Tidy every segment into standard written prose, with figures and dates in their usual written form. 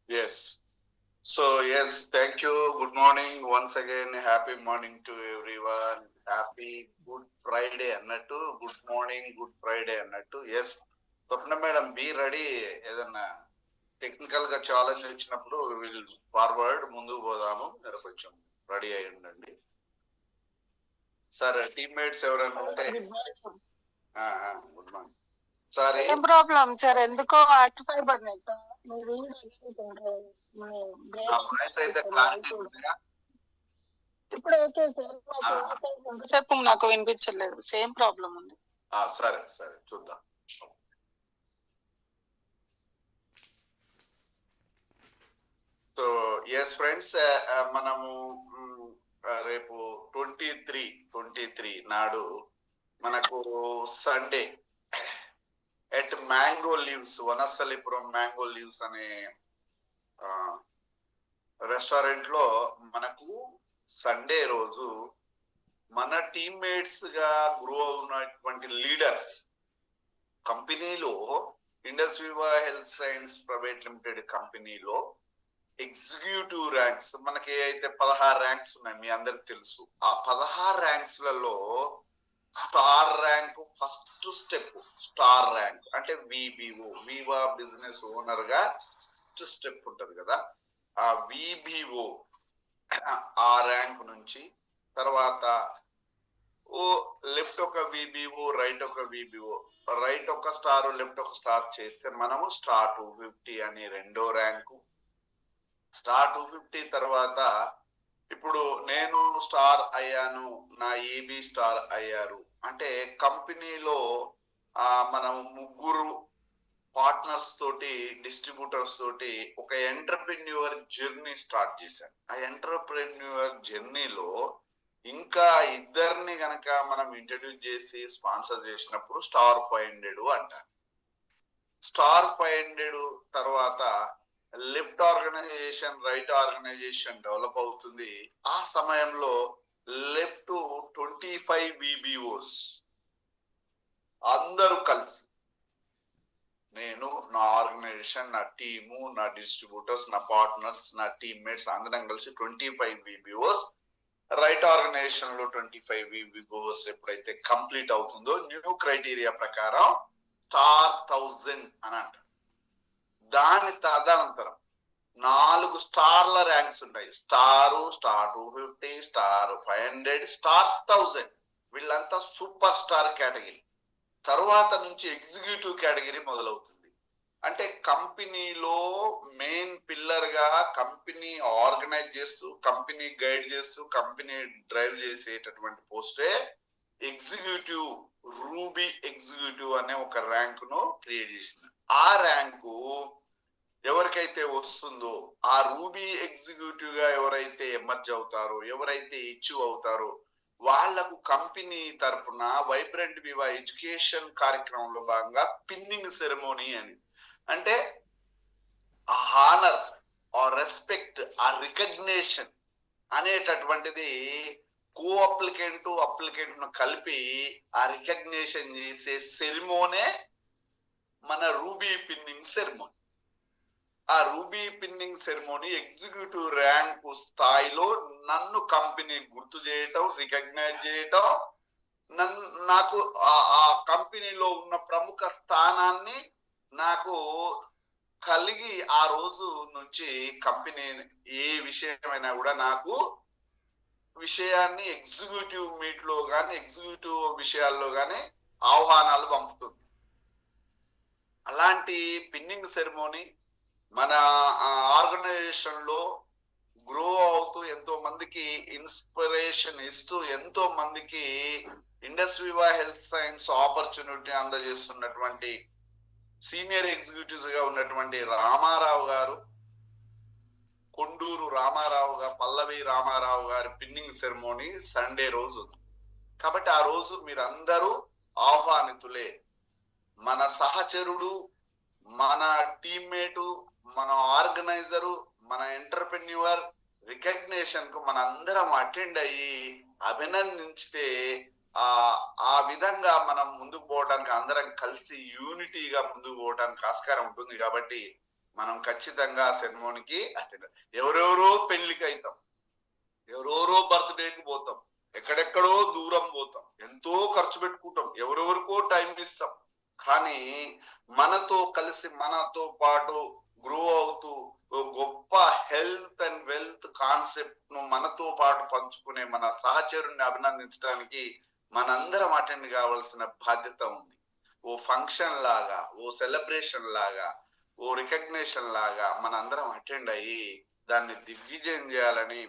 Yes. So yes, thank you. Good morning once again. Happy morning to everyone. Happy Good Friday అన్నట్టు. Good morning, Good Friday అన్నట్టు. Yes. Swapna madam be ready. ఏదన్నా technical గా challenge వచ్చినప్పుడు will forward ముందుకు పోదాము. మీరు కొంచెం ready అయి ఉండండి. సార్ టీమ్మేట్స్ ఎవరైనా ఉంటే గుడ్ మార్నింగ్ సార్. ఏం ప్రాబ్లం సార్? ఎందుకో ఆక్టిఫై పడినట్టు ఇప్పుడు ఓకే సార్. సేపు నాకు వినిపించలేదు. సేమ్ ప్రాబ్లం ఉంది. సరే సరే చూద్దాం. సో ఎస్ ఫ్రెండ్స్, మనము రేపు 23 నాడు మనకు Sunday at mango leaves, Vanasthalipuram mango leaves అనే రెస్టారెంట్ లో మనకు సండే రోజు మన టీమ్మేట్స్ గా గ్రో అవుతున్నటువంటి లీడర్స్ కంపెనీలో, Indus Viva health science private limited కంపెనీలో ఎగ్జిక్యూటివ్ ర్యాంక్స్ మనకి అయితే 16 ర్యాంక్స్ ఉన్నాయి, మీ అందరికి తెలుసు. ఆ 16 ర్యాంక్స్లలో star rank, first step star rank అంటే విబిఓ, వివా బిజినెస్ ఓనర్ గా ఫస్ట్ స్టెప్ ఉంటది కదా, ఆ విబిఓ ఆ ర్యాంక్ నుంచి తర్వాత లెఫ్ట్ ఒక విబిఓ, రైట్ ఒక విబిఓ, రైట్ ఒక స్టార్, లెఫ్ట్ ఒక స్టార్ చేస్తే మనము స్టార్ 250 అని రెండో ర్యాంకు. స్టార్ 250 తర్వాత ఇప్పుడు నేను స్టార్ అయ్యాను, నా ఏబి స్టార్ అయ్యారు అంటే కంపెనీలో మనం ముగ్గురు పార్ట్నర్స్ తోటి, డిస్ట్రిబ్యూటర్స్ తోటి ఒక ఎంటర్ప్రెన్యూర్ జర్నీ స్టార్ట్ చేశాను. ఆ ఎంటర్ప్రెన్యూర్ జర్నీలో ఇంకా ఇద్దరిని గనక మనం ఇంట్రడ్యూస్ చేసి స్పాన్సర్ చేసినప్పుడు స్టార్ 500 అంటారు. స్టార్ 500 తర్వాత left organisation, right organisation develop అవుతుంది. ఆ సమయంలో లెఫ్ట్ 25 విబిఓస్ అందరూ కలిసి, నేను, నా ఆర్గనైజేషన్, నా టీము, నా డిస్ట్రిబ్యూటర్స్, నా పార్ట్నర్స్, నా టీమ్మేట్స్ అందరం కలిసి 25 విబిఓస్, రైట్ ఆర్గనైజేషన్ లో 25 విబిఓస్ ఎప్పుడైతే కంప్లీట్ అవుతుందో న్యూ క్రైటీరియా ప్రకారం స్టార్ 1000 అని అంటారు. దాని తదనంతరం 4 స్టార్ల ర్యాంక్స్ ఉంటాయి. Star, star 250, star 500, star 1000. వీళ్ళంతా సూపర్ స్టార్ కేటగిరీ. తరువాత నుంచి ఎగ్జిక్యూటివ్ కేటగిరీ మొదలవుతుంది. అంటే కంపెనీలో మెయిన్ పిల్లర్ గా కంపెనీ ఆర్గనైజ్ చేస్తూ, కంపెనీ గైడ్ చేస్తూ, కంపెనీ డ్రైవ్ చేసేటటువంటి పోస్టే ఎగ్జిక్యూటివ్, రూబీ ఎగ్జిక్యూటివ్ అనే ఒక ర్యాంకును క్రియేట్ చేసింది. ఆ ర్యాంకు ఎవరికైతే వస్తుందో, ఆ రూబీ ఎగ్జిక్యూటివ్ గా ఎవరైతే ఎమర్జ్ అవుతారో, ఎవరైతే ఇష్యూ అవుతారో వాళ్లకు కంపెనీ తరపున వైబ్రెంట్ వివా ఎడ్యుకేషన్ కార్యక్రమంలో భాగంగా పిన్నింగ్ సెరమోనీ అని, అంటే ఆ హానర్, ఆ రెస్పెక్ట్, ఆ రికగ్నేషన్ అనేటటువంటిది కో అప్లికెంట్, అప్లికెంట్ ను కలిపి ఆ రికగ్నేషన్ చేసే సెరిమోనే మన రూబీ పిన్నింగ్ సెరమోనీ. ఆ ruby pinning ceremony executive rank స్థాయిలో నన్ను కంపెనీ గుర్తు చేయటం, రికగ్నైజ్ చేయటం, నాకు ఆ కంపెనీలో ఉన్న ప్రముఖ స్థానాన్ని నాకు కలిగి ఆ రోజు నుంచి కంపెనీ ఏ విషయమైనా కూడా నాకు విషయాన్ని ఎగ్జిక్యూటివ్ మీట్ లో కానీ, ఎగ్జిక్యూటివ్ విషయాల్లో కానీ ఆహ్వానాలు పంపుతుంది. అలాంటి పిన్నింగ్ సెరమోనీ మన ఆర్గనైజేషన్ లో గ్రో అవుతూ ఎంతో మందికి ఇన్స్పిరేషన్ ఇస్తూ ఎంతో మందికి Indus Viva health science opportunity అందజేస్తున్నటువంటి సీనియర్ ఎగ్జిక్యూటివ్స్ గా ఉన్నటువంటి రామారావు గారు, కొండూరు రామారావు గారు, పల్లవి రామారావు గారి పిన్నింగ్ సెరమోనీ సండే రోజు. కాబట్టి ఆ రోజు మీరందరూ ఆహ్వానితులే. మన సహచరుడు, మన టీమ్మేటు, మన ఆర్గనైజరు, మన ఎంటర్ప్రెన్యూర్ రికగ్నేషన్ కు మనందరం అటెండ్ అయ్యి అభినందించితే ఆ విధంగా మనం ముందుకు పోవడానికి, అందరం కలిసి యూనిటీగా ముందుకు పోవడానికి ఆస్కారం ఉంటుంది. కాబట్టి మనం ఖచ్చితంగా సెరమోనీకి అటెండ్. ఎవరెవరో పెళ్లికి అవుతాం, ఎవరెవరో బర్త్డేకి పోతాం, ఎక్కడెక్కడో దూరం పోతాం, ఎంతో ఖర్చు పెట్టుకుంటాం, ఎవరెవరికో టైం ఇస్తాం. కానీ మనతో కలిసి మనతో పాటు గ్రో అవుతూ గొప్ప హెల్త్ అండ్ వెల్త్ కాన్సెప్ట్ ను మనతో పాటు పంచుకునే మన సహచరుణ్ణి అభినందించడానికి మనందరం అటెండ్ కావాల్సిన బాధ్యత ఉంది. ఓ ఫంక్షన్ లాగా, ఓ సెలబ్రేషన్ లాగా, ఓ రికగ్నేషన్ లాగా మనందరం అటెండ్ అయ్యి దాన్ని దిగ్విజయం చేయాలని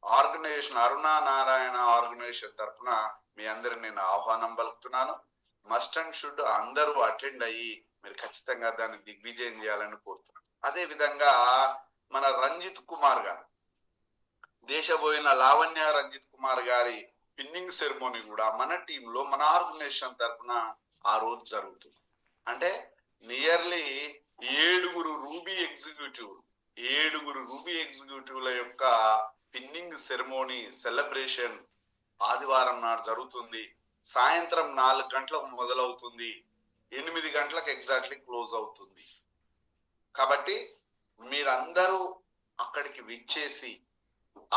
ఆర్గనైజేషన్, అరుణా నారాయణ ఆర్గనైజేషన్ తరఫున మీ అందరికి నేను ఆహ్వానం పలుకుతున్నాను. మస్ట్ అండ్ షుడ్ అందరూ అటెండ్ అయ్యి మీరు ఖచ్చితంగా దాన్ని దిగ్విజయం చేయాలని కోరుతున్నాను. అదే విధంగా మన రంజిత్ కుమార్ గారు, దేశపోయిన లావణ్య రంజిత్ కుమార్ గారి పిన్నింగ్ సెరమోనీ కూడా మన టీంలో, మన ఆర్గనైజేషన్ తరఫున ఆ రోజు జరుగుతుంది. అంటే నియర్లీ 7 రూబీ ఎగ్జిక్యూటివ్ల యొక్క పిన్నింగ్ సెరమోనీ సెలబ్రేషన్ ఆదివారం నాడు జరుగుతుంది. సాయంత్రం 4 గంటలకు మొదలవుతుంది, 8 గంటలకు ఎగ్జాక్ట్లీ క్లోజ్ అవుతుంది. కాబట్టి మీరందరూ అక్కడికి విచ్చేసి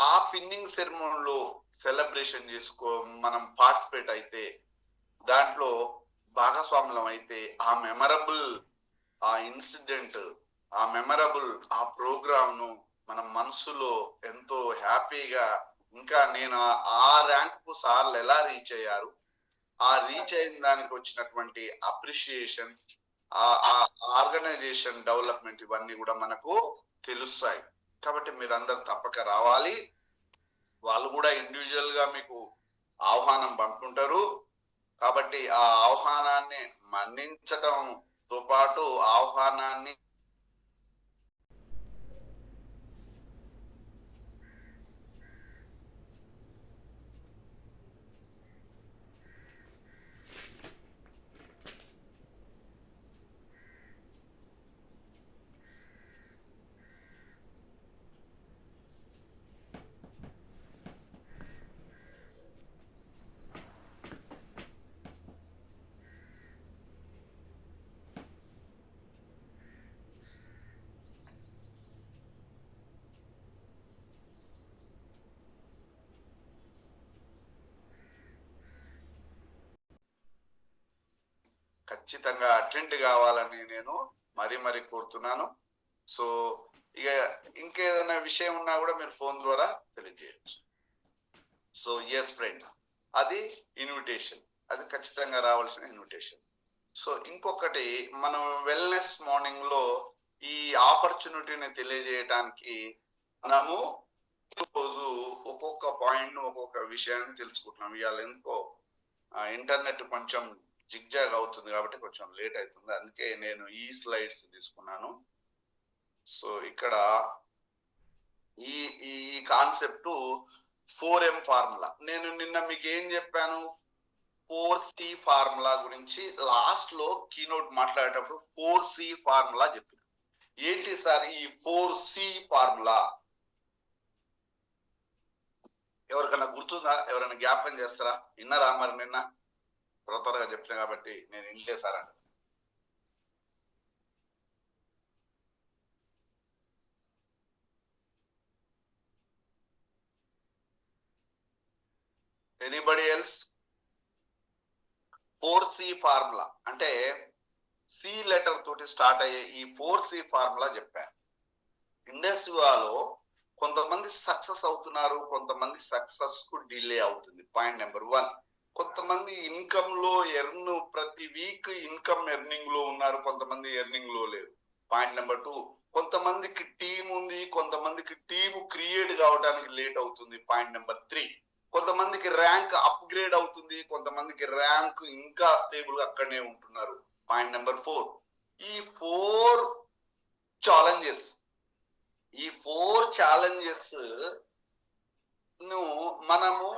ఆ పిన్నింగ్ సెరమోనీలో సెలబ్రేషన్ మనం పార్టిసిపేట్ అయితే, దాంట్లో భాగస్వాములం అయితే, ఆ మెమరబుల్ ఆ ఇన్సిడెంట్, ఆ మెమరబుల్ ఆ ప్రోగ్రామ్ ను మన మనసులో ఎంతో హ్యాపీగా, ఇంకా నేను ఆ ర్యాంక్ కు సార్లు ఎలా రీచ్ అయ్యారు, ఆ రీచ్ అయిన దానికి వచ్చినటువంటి అప్రిషియేషన్, ఆ ఆర్గనైజేషన్ డెవలప్మెంట్, ఇవన్నీ కూడా మనకు తెలుస్తాయి. కాబట్టి మీరందరూ తప్పక రావాలి. వాళ్ళు కూడా ఇండివిజువల్ గా మీకు ఆహ్వానం పంపుంటారు. కాబట్టి ఆ ఆహ్వానాన్ని మన్నించడంతో పాటు ఆహ్వానాన్ని ఖచ్చితంగా అటెండ్ కావాలని నేను మరీ కోరుతున్నాను. సో ఇక ఇంకేదైనా విషయం ఉన్నా కూడా మీరు ఫోన్ ద్వారా తెలియజేయచ్చు. సో ఎస్ ఫ్రెండ్స్, అది ఇన్విటేషన్, అది ఖచ్చితంగా రావాల్సిన ఇన్విటేషన్. సో ఇంకొకటి, మనం వెల్నెస్ మార్నింగ్ లో ఈ ఆపర్చునిటీని తెలియజేయడానికి మనము రోజు ఒక్కొక్క పాయింట్, ఒక్కొక్క విషయాన్ని తెలుసుకుంటున్నాం. ఇవాళ ఎందుకో ఇంటర్నెట్ కొంచెం జిగ్జాగ్ అవుతుంది కాబట్టి కొంచెం లేట్ అవుతుంది, అందుకే నేను ఈ స్లైడ్స్ తీసుకున్నాను. సో ఇక్కడ ఈ కాన్సెప్ట్ 4M ఫార్ములా, నేను నిన్న మీకు ఏం చెప్పాను, 4C ఫార్ములా గురించి లాస్ట్ లో కీనోట్ మాట్లాడేటప్పుడు 4C ఫార్ములా చెప్పాను. ఏంటి సార్ ఈ 4C ఫార్ములా? ఎవరికైనా గుర్తుందా? ఎవరైనా జ్ఞాపకం చేస్తారా? విన్నారా? మరి నిన్న త్వరగా చెప్పిన కాబట్టి నేను ఇంట్లో సార్ అంట. Anybody else? 4C ఫార్ములా అంటే సి లెటర్ తోటి స్టార్ట్ అయ్యే ఈ 4C ఫార్ములా చెప్పాను. ఇండస్ట్రీలో కొంతమంది సక్సెస్ అవుతున్నారు, కొంతమంది సక్సెస్ కు డిలే అవుతుంది. Point number 1. కొంతమంది ఇన్కమ్ లో ప్రతి వీక్ ఇన్కమ్ ఎర్నింగ్ లో ఉన్నారు, కొంతమంది ఎర్నింగ్ లో లేరు. Point number 2. కొంతమందికి టీం ఉంది, కొంతమందికి టీము క్రియేట్ కావడానికి లేట్ అవుతుంది. Point number 3. కొంతమందికి ర్యాంక్ అప్గ్రేడ్ అవుతుంది, కొంతమందికి ర్యాంక్ ఇంకా స్టేబుల్ గా అక్కడనే ఉంటున్నారు. Point number 4. ఈ 4 ఛాలెంజెస్ ను మనము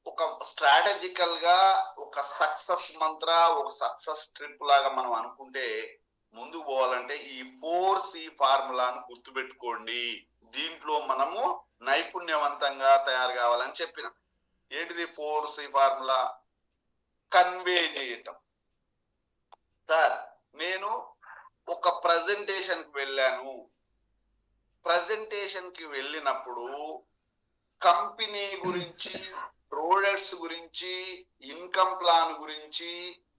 ఒక స్ట్రాటజికల్ గా ఒక సక్సెస్ మంత్ర, ఒక సక్సెస్ ట్రిప్ లాగా మనం అనుకుంటే ముందుకు పోవాలంటే ఈ 4C ఫార్ములాను గుర్తుపెట్టుకోండి. దీంట్లో మనము నైపుణ్యవంతంగా తయారు కావాలని చెప్పిన. ఏంటిది 4C ఫార్ములా? కన్వే చేయటం. సార్, నేను ఒక ప్రజెంటేషన్ కి వెళ్ళాను. ప్రజెంటేషన్ కి వెళ్ళినప్పుడు కంపెనీ గురించి, ప్రొడక్ట్స్ గురించి, ఇన్కమ్ ప్లాన్ గురించి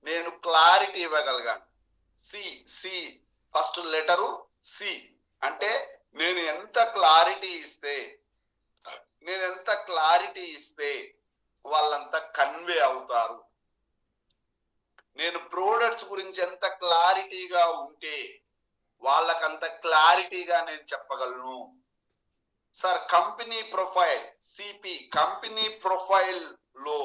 నేను క్లారిటీ ఇవ్వగలిగాను. సి ఫస్ట్ లెటరు సి అంటే నేను ఎంత క్లారిటీ ఇస్తే వాళ్ళంతా కన్వే అవుతారు. నేను ప్రోడక్ట్స్ గురించి ఎంత క్లారిటీగా ఉంటే వాళ్ళకంత క్లారిటీగా నేను చెప్పగలను. Sir, company profile CP, company profile లో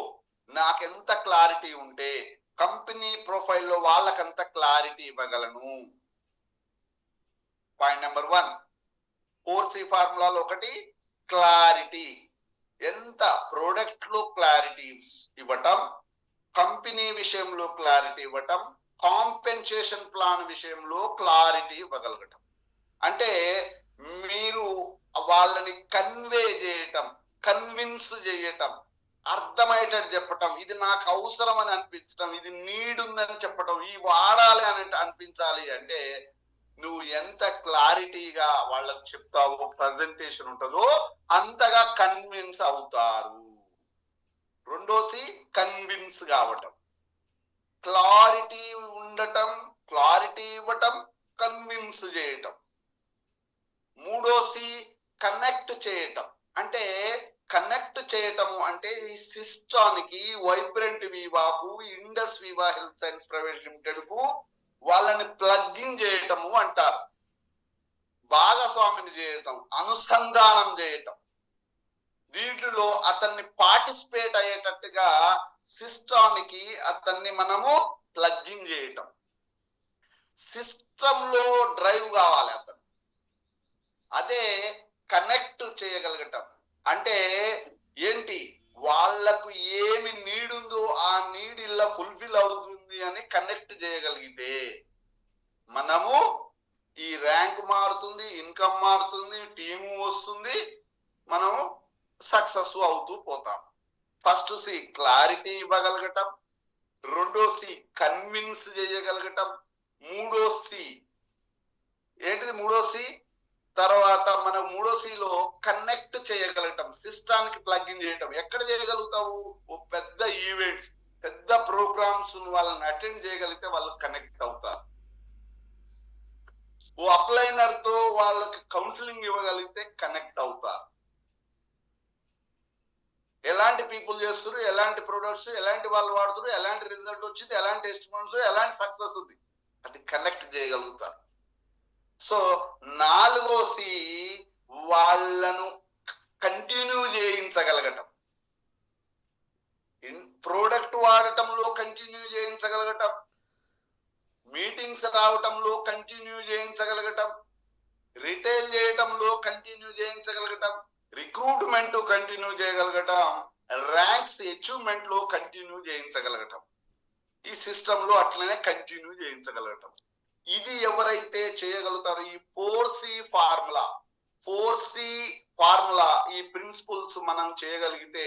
నాకెంత క్లారిటీ ఉంటే కంపెనీ ప్రొఫైల్ లో వాళ్ళకంత క్లారిటీ ఇవ్వగలను. Point number 1. 4C ఫార్ములాలో ఒకటి క్లారిటీ. ఎంత ప్రోడక్ట్ లో క్లారిటీ ఇవ్వటం, కంపెనీ విషయంలో క్లారిటీ ఇవ్వటం, కాంపెన్సేషన్ ప్లాన్ విషయంలో క్లారిటీ ఇవ్వగలగటం. అంటే మీరు వాళ్ళని కన్వే చేయటం, కన్విన్స్ చేయటం, అర్థమయ్యేటట్టు చెప్పటం, ఇది నాకు అవసరం అని అనిపించటం, ఇది నీడ్ ఉందని చెప్పటం, ఈ వాడాలి అని అనిపించాలి అంటే నువ్వు ఎంత క్లారిటీగా వాళ్ళకు చెప్తావో, ప్రజెంటేషన్ ఉంటుందో అంతగా కన్విన్స్ అవుతారు. రెండోసి కన్విన్స్ కావటం. క్లారిటీ ఉండటం, క్లారిటీ ఇవ్వటం, కన్విన్స్ చేయటం. మూడోసి కనెక్ట్ చేయటం. అంటే కనెక్ట్ చేయటము అంటే ఈ సిస్టానికి, వైబ్రెంట్ వివాకు, Indus Viva health science private limited కు వాళ్ళని ప్లగ్ఇన్ చేయటము అంటారు. భాగస్వామిని చేయటం, అనుసంధానం చేయటం. దీంట్లో అతన్ని పార్టిసిపేట్ అయ్యేటట్టుగా సిస్టానికి అతన్ని మనము ప్లగ్ఇన్ చేయటం. సిస్టమ్ లో డ్రైవ్ కావాలి అతను. అదే కనెక్ట్ చేయగలగటం అంటే ఏంటి, వాళ్లకు ఏమి నీడ్ ఉందో ఆ నీడ్ ఇలా ఫుల్ఫిల్ అవుతుంది అని కనెక్ట్ చేయగలిగితే మనము ఈ ర్యాంక్ మారుతుంది, ఇన్కమ్ మారుతుంది, టీము వస్తుంది, మనము సక్సెస్ అవుతూ పోతాం. ఫస్ట్ సి క్లారిటీ ఇవ్వగలగటం, రెండో సి కన్విన్స్ చేయగలగటం, మూడో సి ఏంటిది? మూడో సి తర్వాత మనం మూడో సిలో కనెక్ట్ చేయగలగటం, సిస్టానికి ప్లగ్ఇన్ చేయటం. ఎక్కడ చేయగలుగుతావు? ఓ పెద్ద ఈవెంట్స్, పెద్ద ప్రోగ్రామ్స్ వాళ్ళని అటెండ్ చేయగలిగితే వాళ్ళు కనెక్ట్ అవుతారు. ఓ అప్లైనర్ తో వాళ్ళకి కౌన్సిలింగ్ ఇవ్వగలిగితే కనెక్ట్ అవుతారు. ఎలాంటి పీపుల్ చేస్తారు, ఎలాంటి ప్రొడక్ట్స్, ఎలాంటి వాళ్ళు వాడుతారు, ఎలాంటి రిజల్ట్ వచ్చింది, ఎలాంటి టెస్టిమోనియల్స్, ఎలాంటి సక్సెస్ ఉంది, అది కనెక్ట్ చేయగలుగుతారు. సో నాలుగో సి వాళ్ళను కంటిన్యూ చేయించగలగటం. ప్రోడక్ట్ వాడటంలో కంటిన్యూ చేయించగలగటం, మీటింగ్స్ రావటంలో కంటిన్యూ చేయించగలగటం, రిటైల్ చేయటంలో కంటిన్యూ చేయించగలగటం, రిక్రూట్మెంట్ కంటిన్యూ చేయగలగటం, ర్యాంక్స్ అచీవ్మెంట్ లో కంటిన్యూ చేయించగలగటం. ఈ సిస్టమ్ లో అట్లనే కంటిన్యూ చేయించగలగటం. ఇది ఎవరైతే చేయగలుగుతారో ఈ 4C ఫార్ములా ఈ ప్రిన్సిపల్స్ మనం చేయగలిగితే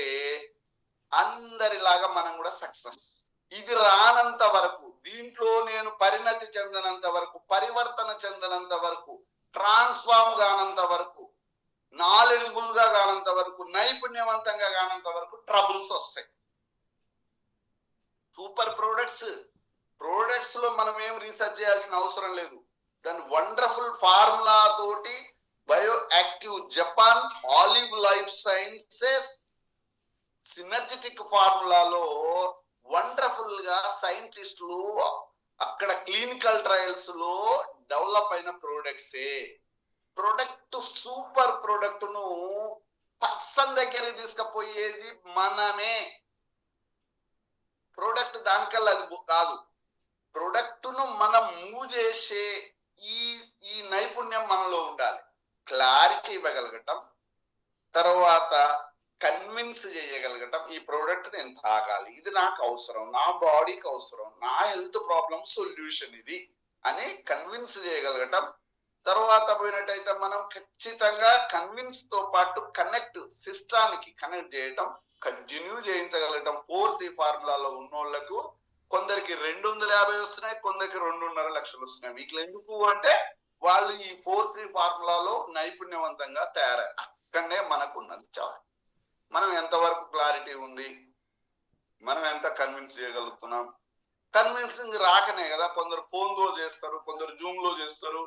అందరిలాగా మనం కూడా సక్సెస్. ఇది రానంత వరకు, దీంట్లో నేను పరిణతి చెందనంత వరకు, పరివర్తన చెందనంత వరకు, ట్రాన్స్ఫార్మ్ కానంత వరకు, నాలెడ్జబుల్ గా కానంత వరకు, నైపుణ్యవంతంగా కానంత వరకు ట్రబుల్స్ వస్తాయి. సూపర్ ప్రొడక్ట్స్ లో మనం ఏం రీసెర్చ్ చేయాల్సిన అవసరం లేదు. దాని వండర్ఫుల్ ఫార్ములా తోటి bio active Japan, olive life sciences synergetic ఫార్ములాలో వండర్ఫుల్ గా సైంటిస్టులు అక్కడ క్లినికల్ ట్రయల్స్ లో డెవలప్ అయిన ప్రోడక్ట్సే. ప్రొడక్ట్ సూపర్ ప్రొడక్ట్ ను పర్సన్ దగ్గరికి తీసుకుపోయేది మనమే. ప్రొడక్ట్ దానికల్లా అది కాదు. ప్రొడక్ట్ ను మనం మూవ్ చేసే ఈ నైపుణ్యం మనలో ఉండాలి. క్లారిటీ ఇవ్వగలగటం, తర్వాత కన్విన్స్ చేయగలగటం, ఈ ప్రోడక్ట్ నేను తాగాలి, ఇది నాకు అవసరం, నా బాడీకి అవసరం, నా హెల్త్ ప్రాబ్లమ్ సొల్యూషన్ ఇది అని కన్విన్స్ చేయగలగటం. తర్వాత పోయినట్టయితే మనం ఖచ్చితంగా కన్విన్స్ తో పాటు కనెక్ట్, సిస్టానికి కనెక్ట్ చేయటం, కంటిన్యూ చేయించగలగటం. 4C ఫార్ములాలో ఉన్నోళ్లకు కొందరికి 250 వస్తున్నాయి, కొందరికి 2.5 లక్షలు వస్తున్నాయి. వీటిలో ఎందుకు అంటే వాళ్ళు ఈ 4C ఫార్ములాలో నైపుణ్యవంతంగా తయారయ్యారు. అక్కడనే మనకున్నది చాలా. మనం ఎంతవరకు క్లారిటీ ఉంది, మనం ఎంత కన్విన్స్ చేయగలుగుతున్నాం. కన్విన్సింగ్ రాకనే కదా కొందరు ఫోన్ లో చేస్తారు, కొందరు జూమ్ లో చేస్తారు,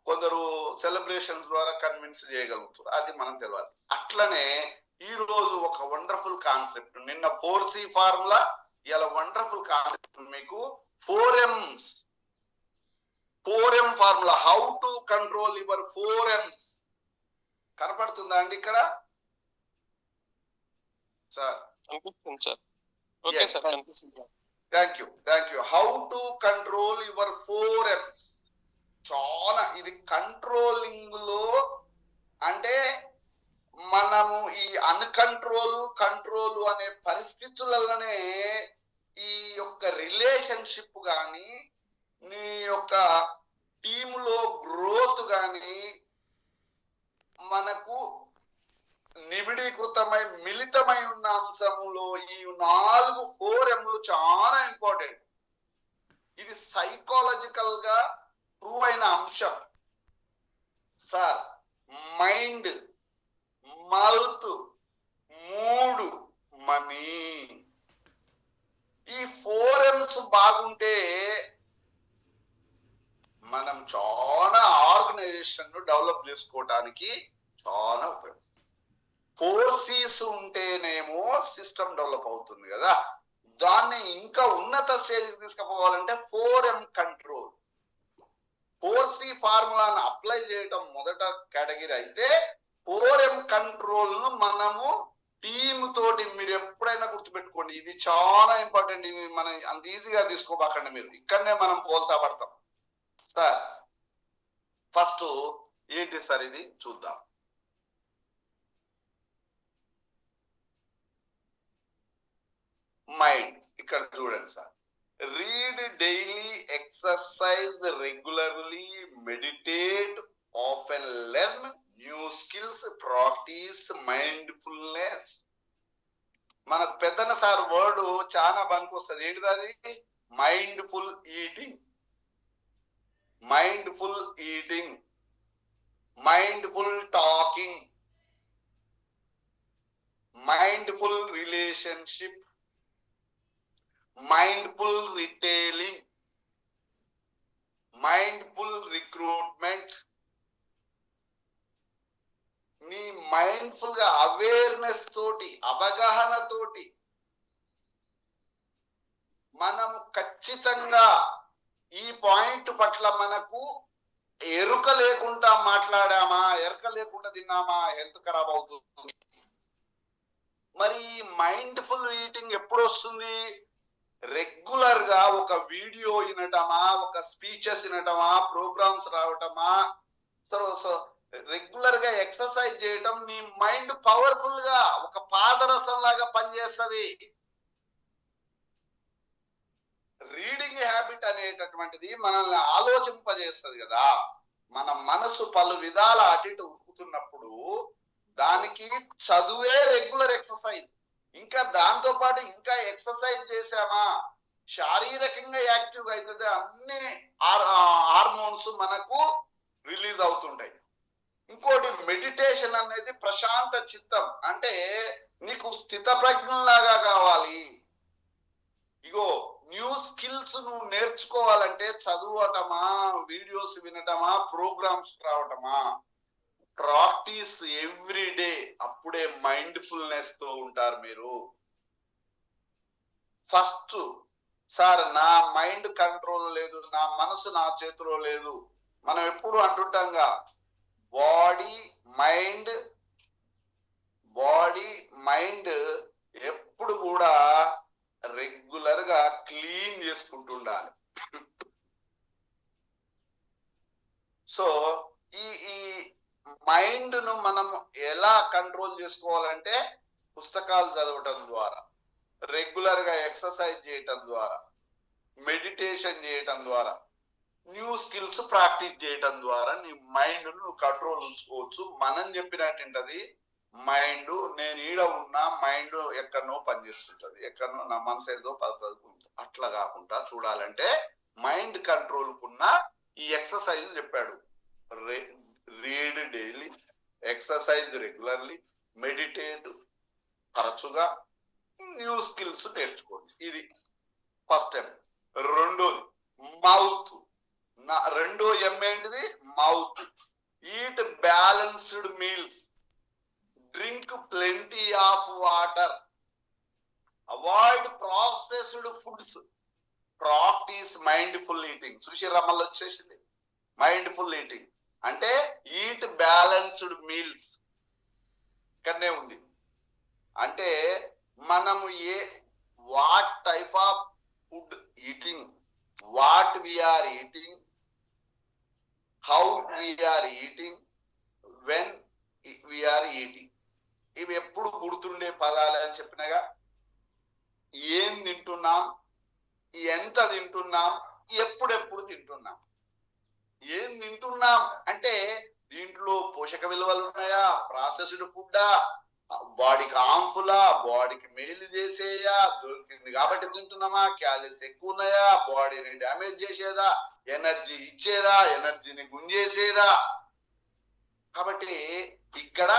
కొందరు సెలబ్రేషన్స్ ద్వారా కన్విన్స్ చేయగలుగుతారు. అది మనం తెలియాలి. అట్లనే ఈ రోజు ఒక వండర్ఫుల్ కాన్సెప్ట్, నిన్న 4C ఫార్ములా, ఇలా వండర్ఫుల్ కాన్సెప్ట్ మీకు 4M's. 4M formula, how to control your 4M's. కనపడుతుందా అండి ఇక్కడ సార్? ఓకే సార్, కనిపిస్తుంది. Thank you. How to control your 4M's. చాలా ఇది కంట్రోలింగ్ లో అంటే మనము ఈ కంట్రోల్ అనే పరిస్థితులలోనే ఈ యొక్క రిలేషన్షిప్ కానీ, నీ యొక్క టీములో గ్రోత్ కానీ మనకు నిబిడీకృతమై మిళితమై ఉన్న అంశంలో ఈ 4M'లు చాలా ఇంపార్టెంట్. ఇది సైకాలజికల్ గా ప్రూవ్ అయిన అంశం సార్. మైండ్, మౌత్, మూడు, మనీ, ఈ 4M's బాగుంటే మనం చాలా ఆర్గనైజేషన్ ను డెవలప్ చేసుకోవడానికి చాలా ఉపయోగం. 4C's ఉంటేనేమో సిస్టమ్ డెవలప్ అవుతుంది కదా. దాన్ని ఇంకా ఉన్నత స్టేజ్కి తీసుకుపోవాలంటే 4M కంట్రోల్. 4C ఫార్ములాను అప్లై చేయటం మొదట కేటగిరీ అయితే 4M కంట్రోల్ ను మనము టీమ్ తోటి, మీరు ఎప్పుడైనా గుర్తుపెట్టుకోండి, ఇది చాలా ఇంపార్టెంట్. ఇది మనం అంత ఈజీగా తీసుకోబాకండి మీరు. ఇక్కడనే మనం పోల్తా పడతాం సార్. ఫస్ట్ ఏంటి సార్ ఇది చూద్దాం. మైండ్ ఇక్కడ చూడండి sir. Read daily, exercise regularly, meditate, often learn new skills, practise mindfulness. మనకు పెద్దన సార్ వర్డ్ చాలా బంక్ వస్తుంది. ఏంటిది అది? Mindful eating, mindful eating, mindful talking, mindful relationship, mindful retailing, mindful recruitment. నీ మైండ్ఫుల్ గా అవేర్నెస్ తోటి, అవగాహన తోటి మనం ఖచ్చితంగా ఈ పాయింట్ పట్ల మనకు ఎరుక లేకుండా మాట్లాడామా, ఎరుక లేకుండా తిన్నామా, హెల్త్ ఖరాబ్ అవుతుంది. మరి మైండ్ఫుల్ ఈటింగ్ ఎప్పుడు వస్తుంది? రెగ్యులర్ గా ఒక వీడియో వినటమా, ఒక స్పీచెస్ వినటమా, ప్రోగ్రామ్స్ రావటమా, రెగ్యులర్ గా ఎక్సర్సైజ్ చేయటం నీ మైండ్ పవర్ఫుల్ గా ఒక పాదరసం లాగా పనిచేస్తుంది. రీడింగ్ హ్యాబిట్ అనేటటువంటిది మనల్ని ఆలోచింపజేస్తుంది కదా. మన మనసు పలు విధాల అటు ఇటు ఉరుకుతున్నప్పుడు దానికి చదువే రెగ్యులర్ ఎక్సర్సైజ్. ఇంకా దాంతో పాటు ఇంకా ఎక్సర్సైజ్ చేసామా, శారీరకంగా యాక్టివ్ గా అవుతుంది, అన్ని హార్మోన్స్ మనకు రిలీజ్ అవుతుంటాయి. ఇంకోటి మెడిటేషన్ అనేది ప్రశాంత చిత్తం. అంటే నీకు స్థిత ప్రజ్ఞలాగా కావాలి. ఇగో న్యూ స్కిల్స్ నువ్వు నేర్చుకోవాలంటే చదువటమా, వీడియోస్ వినటమా, ప్రోగ్రామ్స్ రావటమా, ప్రాక్టీస్ ఎవ్రీ డే. అప్పుడే మైండ్ఫుల్నెస్ తో ఉంటారు మీరు. ఫస్ట్ సార్ నా మైండ్ కంట్రోల్ లేదు, నా మనసు నా చేతిలో లేదు. మనం ఎప్పుడు అంటుంటాంగా బాడీ మైండ్ ఎప్పుడు కూడా రెగ్యులర్ గా క్లీన్ చేసుకుంటుండాలి. సో ఈ మైండ్ ను మనం ఎలా కంట్రోల్ చేసుకోవాలంటే పుస్తకాలు చదవటం ద్వారా, రెగ్యులర్ గా ఎక్సర్సైజ్ చేయటం ద్వారా, మెడిటేషన్ చేయటం ద్వారా, న్యూ స్కిల్స్ ప్రాక్టీస్ చేయటం ద్వారా నీ మైండ్ ను కంట్రోల్ ఉంచుకోవచ్చు. మనం చెప్పినట్టుంటది మైండ్, నేను ఈడ ఉన్నా మైండ్ ఎక్కడనో పనిచేస్తుంటది, ఎక్కడనో నా మనసు ఏదో పదుకుంటుంది. అట్లా కాకుండా చూడాలంటే మైండ్ కంట్రోల్ కున్న ఈ ఎక్సర్సైజ్ చెప్పాడు. Read daily, exercise regularly, meditate తరచుగా, న్యూ స్కిల్స్ నేర్చుకోండి. ఇది ఫస్ట్ స్టెప్. రెండోది మౌత్. రెండో ఎం ఏంటిది? Mouth. Eat balanced meals, drink plenty of water, avoid processed foods, practice mindful eating. చూసిర్రా మళ్ళీ వచ్చేసింది మైండ్ఫుల్ ఈటింగ్ అంటే ఈట్ బ్యాలెన్స్డ్ మీల్స్. ఇక్కడనే ఉంది. అంటే మనము what type of food eating, what we are eating, how we are eating, when we are eating. ఇవి ఎప్పుడు గుర్తుండే పదాలు అని చెప్పినగా. ఏం తింటున్నాం, ఎంత తింటున్నాం, ఎప్పుడెప్పుడు తింటున్నాం. ఏం తింటున్నాం అంటే దీంట్లో పోషక విలువలు ఉన్నాయా, ప్రాసెస్డ్ ఫుడ్డా, బాడీకి హార్మ్ఫుల్లా, బాడీకి మేలు చేసేయా, దొరికింది కాబట్టి తింటున్నామా, క్యాలరీస్ ఎక్కువ ఉన్నాయా, బాడీని డ్యామేజ్ చేసేదా, ఎనర్జీ ఇచ్చేదా, ఎనర్జీని గుంజేసేదా. కాబట్టి ఇక్కడ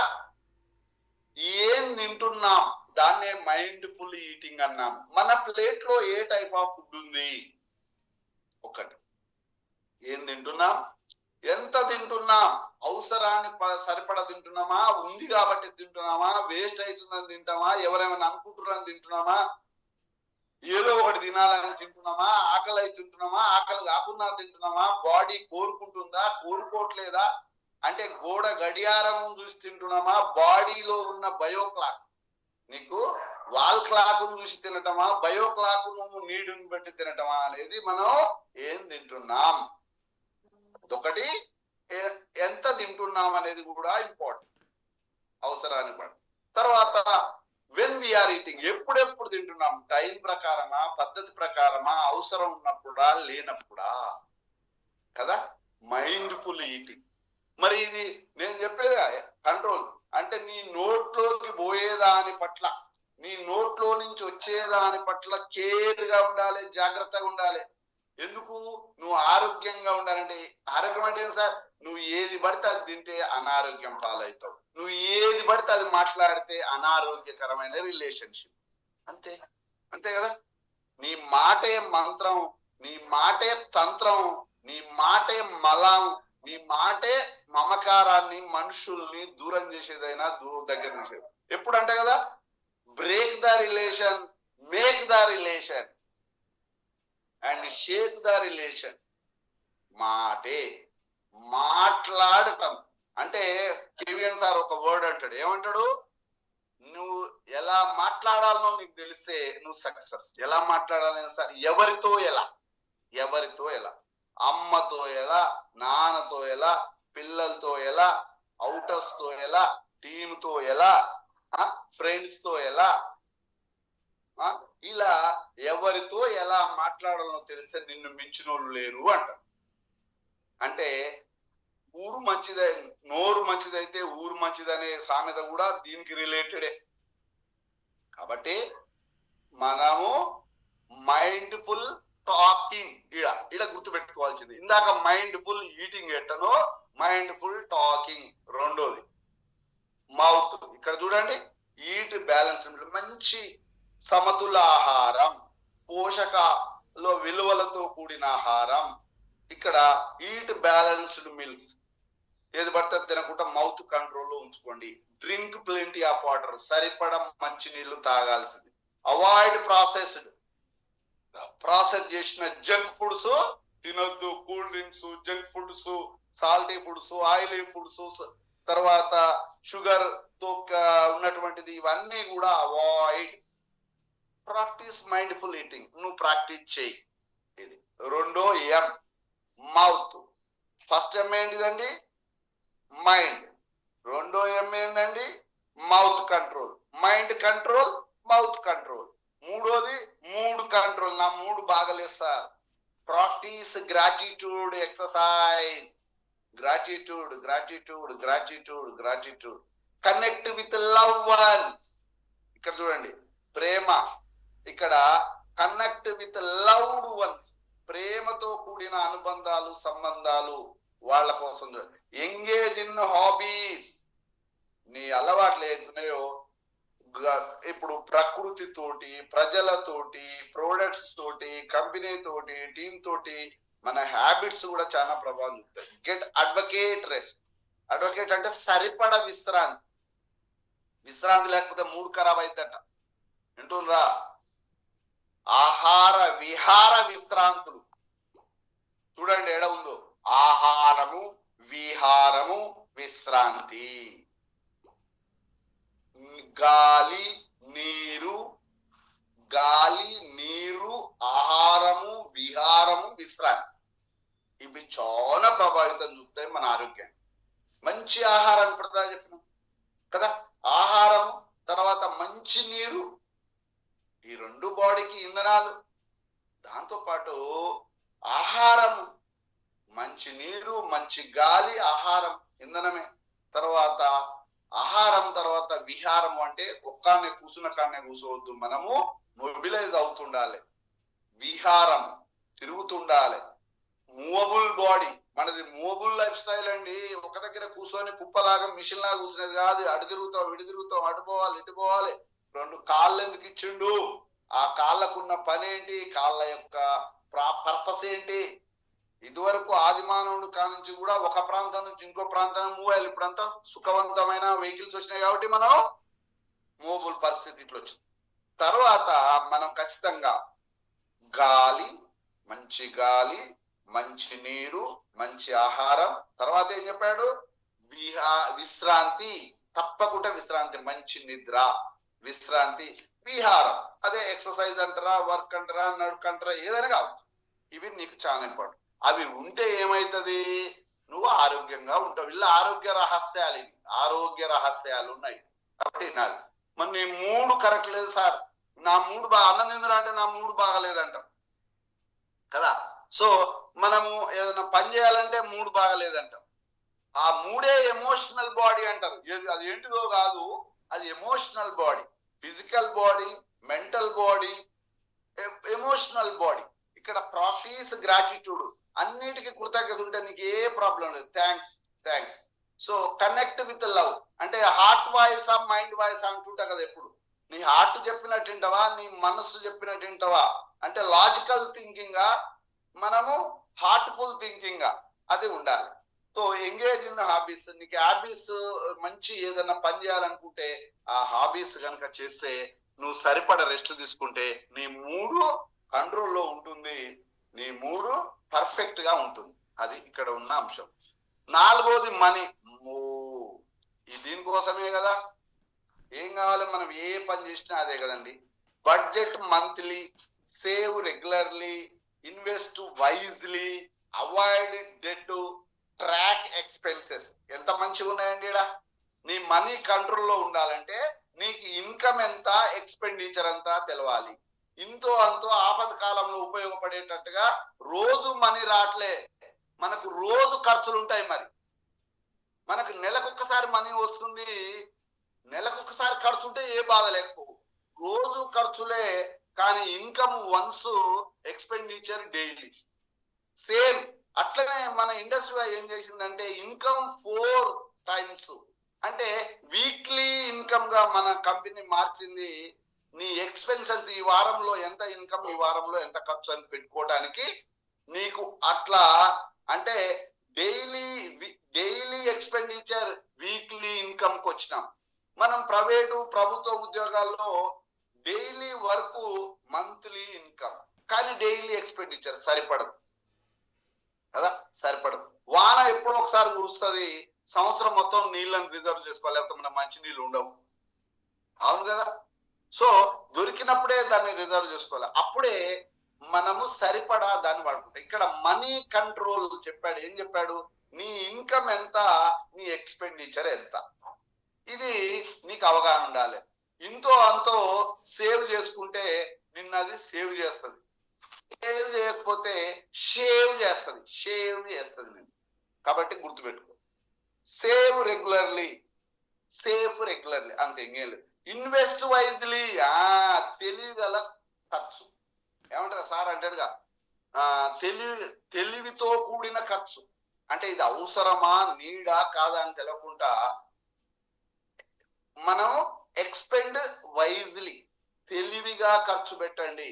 ఏం తింటున్నాం దాన్నే మైండ్ఫుల్ ఈటింగ్ అన్నాం. మన ప్లేట్ లో ఏ టైప్ ఆఫ్ ఫుడ్ ఉంది, ఒకటి ఏం తింటున్నాం, ఎంత తింటున్నాం, అవసరాన్ని సరిపడా తింటున్నామా, ఉంది కాబట్టి తింటున్నామా, వేస్ట్ అవుతుందని తింటామా, ఎవరేమైనా అనుకుంటున్నారని తింటున్నామా, ఏదో ఒకటి తినాలని తింటున్నామా, ఆకలి అయి తింటున్నామా, ఆకలి కాకుండా తింటున్నామా, బాడీ కోరుకుంటుందా, కోరుకోవట్లేదా, అంటే గోడ గడియారం చూసి తింటున్నామా, బాడీలో ఉన్న బయో క్లాక్, నీకు వాల్ క్లాక్ చూసి తినటమా, బయో క్లాక్ నువ్వు నీడుని బట్టి తినటమా అనేది మనం ఏం తింటున్నాం. ఒకటి ఎంత తింటున్నాం అనేది కూడా ఇంపార్టెంట్, అవసరాన్ని బట్టి. తర్వాత వెన్ వీఆర్ ఈటింగ్, ఎప్పుడెప్పుడు తింటున్నాం, టైం ప్రకారమా, పద్ధతి ప్రకారమా, అవసరం ఉన్నప్పుడా, లేనప్పుడా కదా మైండ్ఫుల్ ఈటింగ్. మరి ఇది నేను చెప్పేది కంట్రోల్ అంటే నీ నోట్లోకి పోయేదాని పట్ల, నీ నోట్లో నుంచి వచ్చేదాని పట్ల కేర్గా ఉండాలి, జాగ్రత్తగా ఉండాలి. ఎందుకు? నువ్వు ఆరోగ్యంగా ఉండాలంటే, ఆరోగ్యం అంటే సార్ నువ్వు ఏది పడితే అది తింటే అనారోగ్యం పాలవుతావు, నువ్వు ఏది పడితే అది మాట్లాడితే అనారోగ్యకరమైన రిలేషన్షిప్. అంతే అంతే కదా. నీ మాటే మంత్రం, నీ మాటే తంత్రం, నీ మాటే మలం, నీ మాటే మమకారాన్ని, మనుషుల్ని దూరం చేసేదైనా దగ్గర తీసేది. ఎప్పుడు అంటే కదా, break the relation, make the relation and Sheikh the relation. మాటే, మాట్లాడటం అంటే కేవీఎన్ సార్ ఒక వర్డ్ అంటాడు, ఏమంటాడు, నువ్వు ఎలా మాట్లాడాలో నీకు తెలిస్తే నువ్వు సక్సెస్. ఎలా మాట్లాడాలని సార్, ఎవరితో ఎలా, ఎవరితో ఎలా, అమ్మతో ఎలా, నాన్నతో ఎలా, పిల్లలతో ఎలా, అవుటర్స్ తో ఎలా, టీమ్ తో ఎలా, ఫ్రెండ్స్ తో ఎలా, ఇలా ఎవరితో ఎలా మాట్లాడాలో తెలిస్తే నిన్ను మించిన వాళ్ళు లేరు అంటారు. అంటే ఊరు మంచిదై, నోరు మంచిదైతే ఊరు మంచిదనే సామెత కూడా దీనికి రిలేటెడే. కాబట్టి మనము మైండ్ఫుల్ టాకింగ్ ఇడ గుర్తుపెట్టుకోవాల్సింది. ఇందాక మైండ్ఫుల్ ఈటింగ్ ఎట్టనో మైండ్ఫుల్ టాకింగ్ రెండోది మౌత్. ఇక్కడ చూడండి, ఈట్ బ్యాలెన్స్, మంచి సమతుల ఆహారం, పోషకాల విలువలతో కూడిన ఆహారం. ఇక్కడ ఈట్ బ్యాలెన్స్డ్ మీల్స్, ఏది పడితే తినకుండా మౌత్ కంట్రోల్లో ఉంచుకోండి. డ్రింక్ ప్లెంటీ ఆఫ్ వాటర్, సరిపడా మంచి నీళ్లు తాగాల్సింది. అవాయిడ్ ప్రాసెస్ చేసిన జంక్ ఫుడ్స్ తినొద్దు, cool drinks, junk foods, salty foods, oily foods, తర్వాత షుగర్ తో ఉన్నటువంటిది, ఇవన్నీ కూడా అవాయిడ్. ప్రాక్టీస్ మైండ్ఫుల్ ఈటింగ్, నువ్వు ప్రాక్టీస్ చేయి. ఇది రెండో ఎం, మౌత్. ఫస్ట్ ఎం ఏంటిదండి? మైండ్. రెండో ఎం ఏందండి? Mouth control. Mind control, mouth control. మూడోది మూడ్ కంట్రోల్. నా మూడ్ బాగలేదు sir, practice gratitude exercise. Gratitude, gratitude, gratitude, gratitude. Connect with love once. ఇక్కడ చూడండి, ప్రేమ. ఇక్కడ కనెక్ట్ విత్ లవ్డ్ వన్స్, ప్రేమతో కూడిన అనుబంధాలు, సంబంధాలు వాళ్ళ కోసం. Engage in hobbies. నీ అలవాట్లు ఏతున్నాయో, ఇప్పుడు ప్రకృతి తోటి, ప్రజలతోటి, ప్రోడక్ట్స్ తోటి, కంపెనీ తోటి, టీమ్ తోటి మన హ్యాబిట్స్ కూడా చాలా ప్రభావం చూపుతాయి. Get advocate rest. అడ్వకేట్ అంటే సరిపడ విశ్రాంతి. విశ్రాంతి లేకపోతే మూడు ఖరాబ్ అయిద్దట. వింటున్నారా? ఆహార విహార విశ్రాంతులు చూడండి ఎడ ఉందో. ఆహారము, విహారము, విశ్రాంతి. గాలి, నీరు, గాలి, నీరు, ఆహారము, విహారము, విశ్రాంతి. ఇవి చాలా ప్రభావితం చూపుతాయి మన ఆరోగ్యాన్ని. మంచి ఆహారం ఇప్పుడు చెప్పినాం కదా, ఆహారం, తర్వాత మంచి నీరు, ఈ రెండు బాడీకి ఇంధనాలు. దాంతో పాటు ఆహారం, మంచి నీరు, మంచి గాలి, ఆహారం ఇంధనమే. తర్వాత ఆహారం, తర్వాత విహారం అంటే ఒక్కనే కూర్చున్న కాడనే కూర్చోవద్దు, మనము మొబిలైజ్ అవుతుండాలి. విహారం, తిరుగుతుండాలి. మూవబుల్ బాడీ, మనది మూవబుల్ లైఫ్ స్టైల్ అండి. ఒక దగ్గర కూర్చొని కుప్పలాగా మిషన్ లాగా కూర్చునేది కాదు. అడు తిరుగుతాం, ఇటు తిరుగుతాం, అటు పోవాలి, ఇటు పోవాలి. రెండు కాళ్ళు ఎందుకు ఇచ్చిండు? ఆ కాళ్ళకున్న పని ఏంటి? కాళ్ళ యొక్క పర్పస్ ఏంటి? ఇదివరకు ఆదిమానవుడు కానుంచి కూడా ఒక ప్రాంతం నుంచి ఇంకో ప్రాంతం మూవ్ అయ్యాలి. ఇప్పుడంతా సుఖవంతమైన వెహికల్స్ వచ్చినాయి కాబట్టి మనం మూవబుల్ పరిస్థితి ఇట్లా వచ్చింది. తర్వాత మనం ఖచ్చితంగా గాలి, మంచి గాలి, మంచి నీరు, మంచి ఆహారం, తర్వాత ఏం చెప్పాడు? విశ్రాంతి, తప్పకుండా విశ్రాంతి, మంచి నిద్ర, విశ్రాంతి, విహారం. అదే ఎక్సర్సైజ్ అంటారా, వర్క్ అంటారా, నడుకంటారా, ఏదైనా కావచ్చు. ఇవి నీకు చాలా ఇంపార్టెంట్. అవి ఉంటే ఏమైతుంది? నువ్వు ఆరోగ్యంగా ఉంటావు. ఇలా ఆరోగ్య రహస్యాలు, ఇవి ఆరోగ్య రహస్యాలు ఉన్నాయి. కాబట్టి నాది మరి నీ మూడు కరెక్ట్ లేదు సార్, నా మూడు బాగా, అన్నం తిందురా అంటే నా మూడు బాగాలేదంటాం కదా. సో మనము ఏదైనా పని చేయాలంటే మూడు బాగాలేదంటాం. ఆ మూడే ఎమోషనల్ బాడీ అంటారు. అది ఏంటిదో కాదు, అది emotional body. Physical body, mental body, emotional body. ఇక్కడ ప్రాక్టీస్ గ్రాటిట్యూడ్, అన్నిటికీ కృతజ్ఞత ఉంటే నీకు ఏ ప్రాబ్లం లేదు. Thanks, thanks. So connect with love అంటే హార్ట్ వాయిస్ ఆ మైండ్ వాయిస్ అంటుంటా కదా. ఎప్పుడు నీ హార్ట్ చెప్పినట్టు వింటావా, నీ మనస్సు చెప్పినట్టు వింటావా అంటే లాజికల్ థింకింగ్ గా, మనము హార్ట్ఫుల్ థింకింగ్ గా అది ఉండాలి. So engage in hobbies. నీకు హాబీస్ మంచి ఏదైనా పని చేయాలనుకుంటే ఆ హాబీస్ కనుక చేస్తే, నువ్వు సరిపడ రెస్ట్ తీసుకుంటే నీ మూడు కంట్రోల్లో ఉంటుంది, నీ మూడు పర్ఫెక్ట్ గా ఉంటుంది. అది ఇక్కడ ఉన్న అంశం. నాలుగోది మనీ. దీనికోసమే కదా. ఏం కావాలి? మనం ఏ పని చేసినా అదే కదండి. Budget monthly, save regularly, invest wisely, avoid debt, track expenses. ఎంత మంచిగా ఉన్నాయండి ఇక్కడ. నీ మనీ కంట్రోల్లో ఉండాలంటే నీకు ఇన్కమ్ ఎంత, ఎక్స్పెండిచర్ ఎంత తెలవాలి. ఇంతో అంతో ఆపద కాలంలో ఉపయోగపడేటట్టుగా. రోజు మనీ రావట్లే, మనకు రోజు ఖర్చులు ఉంటాయి. మరి మనకు నెలకొక్కసారి మనీ వస్తుంది, నెలకొక్కసారి ఖర్చు ఉంటే ఏ బాధ లేకపోవు. రోజు ఖర్చులే, కానీ income once, expenditure daily. Same అట్లనే మన ఇండస్ట్రీ ఏం చేసిందంటే ఇన్కమ్ 4 times అంటే వీక్లీ ఇన్కమ్ గా మన కంపెనీ మార్చింది. నీ ఎక్స్పెన్సెస్ ఈ వారంలో ఎంత ఇన్కమ్, ఈ వారంలో ఎంత ఖర్చు అని పెట్టుకోవడానికి నీకు అట్లా. అంటే డైలీ ఎక్స్పెండిచర్, వీక్లీ ఇన్కమ్ కి వచ్చినాం. మనం ప్రైవేటు ప్రభుత్వ ఉద్యోగాల్లో డైలీ వర్క్, మంత్లీ ఇన్కమ్, కానీ డైలీ ఎక్స్పెండిచర్ సరిపడదు. కదా, సరిపడదు. వాన ఎప్పుడో ఒకసారి కురుస్తుంది, సంవత్సరం మొత్తం నీళ్ళని రిజర్వ్ చేసుకోవాలి, లేకపోతే మన మంచి నీళ్ళు ఉండవు. అవును కదా. సో దొరికినప్పుడే దాన్ని రిజర్వ్ చేసుకోవాలి, అప్పుడే మనము సరిపడా దాన్ని వాడుకుంటాం. ఇక్కడ మనీ కంట్రోల్ చెప్పాడు. ఏం చెప్పాడు? నీ ఇన్కమ్ ఎంత, నీ ఎక్స్పెండిచర్ ఎంత, ఇది నీకు అవగాహన ఉండాలి. ఇంతో అంతో సేవ్ చేసుకుంటే నిన్నది సేవ్ చేస్తుంది, సేవ్ చేయకపోతే షేవ్ చేస్తుంది నేను. కాబట్టి గుర్తుపెట్టుకో, సేవ్ రెగ్యులర్లీ, సేఫ్ రెగ్యులర్లీ, అంతే, ఇంకేం లేదు. ఇన్వెస్ట్ వైజ్లీ, తెలివిగల ఖర్చు. ఏమంటారు సార్ అంటాడుగా, తెలివితో కూడిన ఖర్చు. అంటే ఇది అవసరమా నీడా కాదా అని తెలియకుండా మనం ఎక్స్పెండ్ వైజ్లీ, తెలివిగా ఖర్చు పెట్టండి.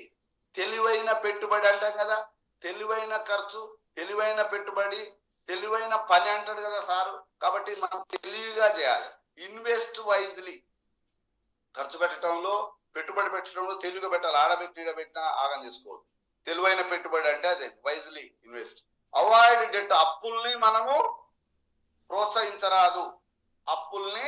తెలివైన పెట్టుబడి అంటాం కదా, తెలివైన ఖర్చు, తెలివైన పెట్టుబడి, తెలివైన పని అంటాడు కదా సారు. కాబట్టి మనం తెలివిగా చేయాలి. ఇన్వెస్ట్ వైజ్లీ, ఖర్చు పెట్టడంలో, పెట్టుబడి పెట్టడంలో తెలివిగా పెట్టాలి. ఆడబెట్టినా ఆగం చేసుకోవద్దు. తెలివైన పెట్టుబడి అంటే అదే వైజ్లీ ఇన్వెస్ట్. అవాయిడ్ డెట్, అప్పుల్ని మనము ప్రోత్సహించరాదు. అప్పుల్ని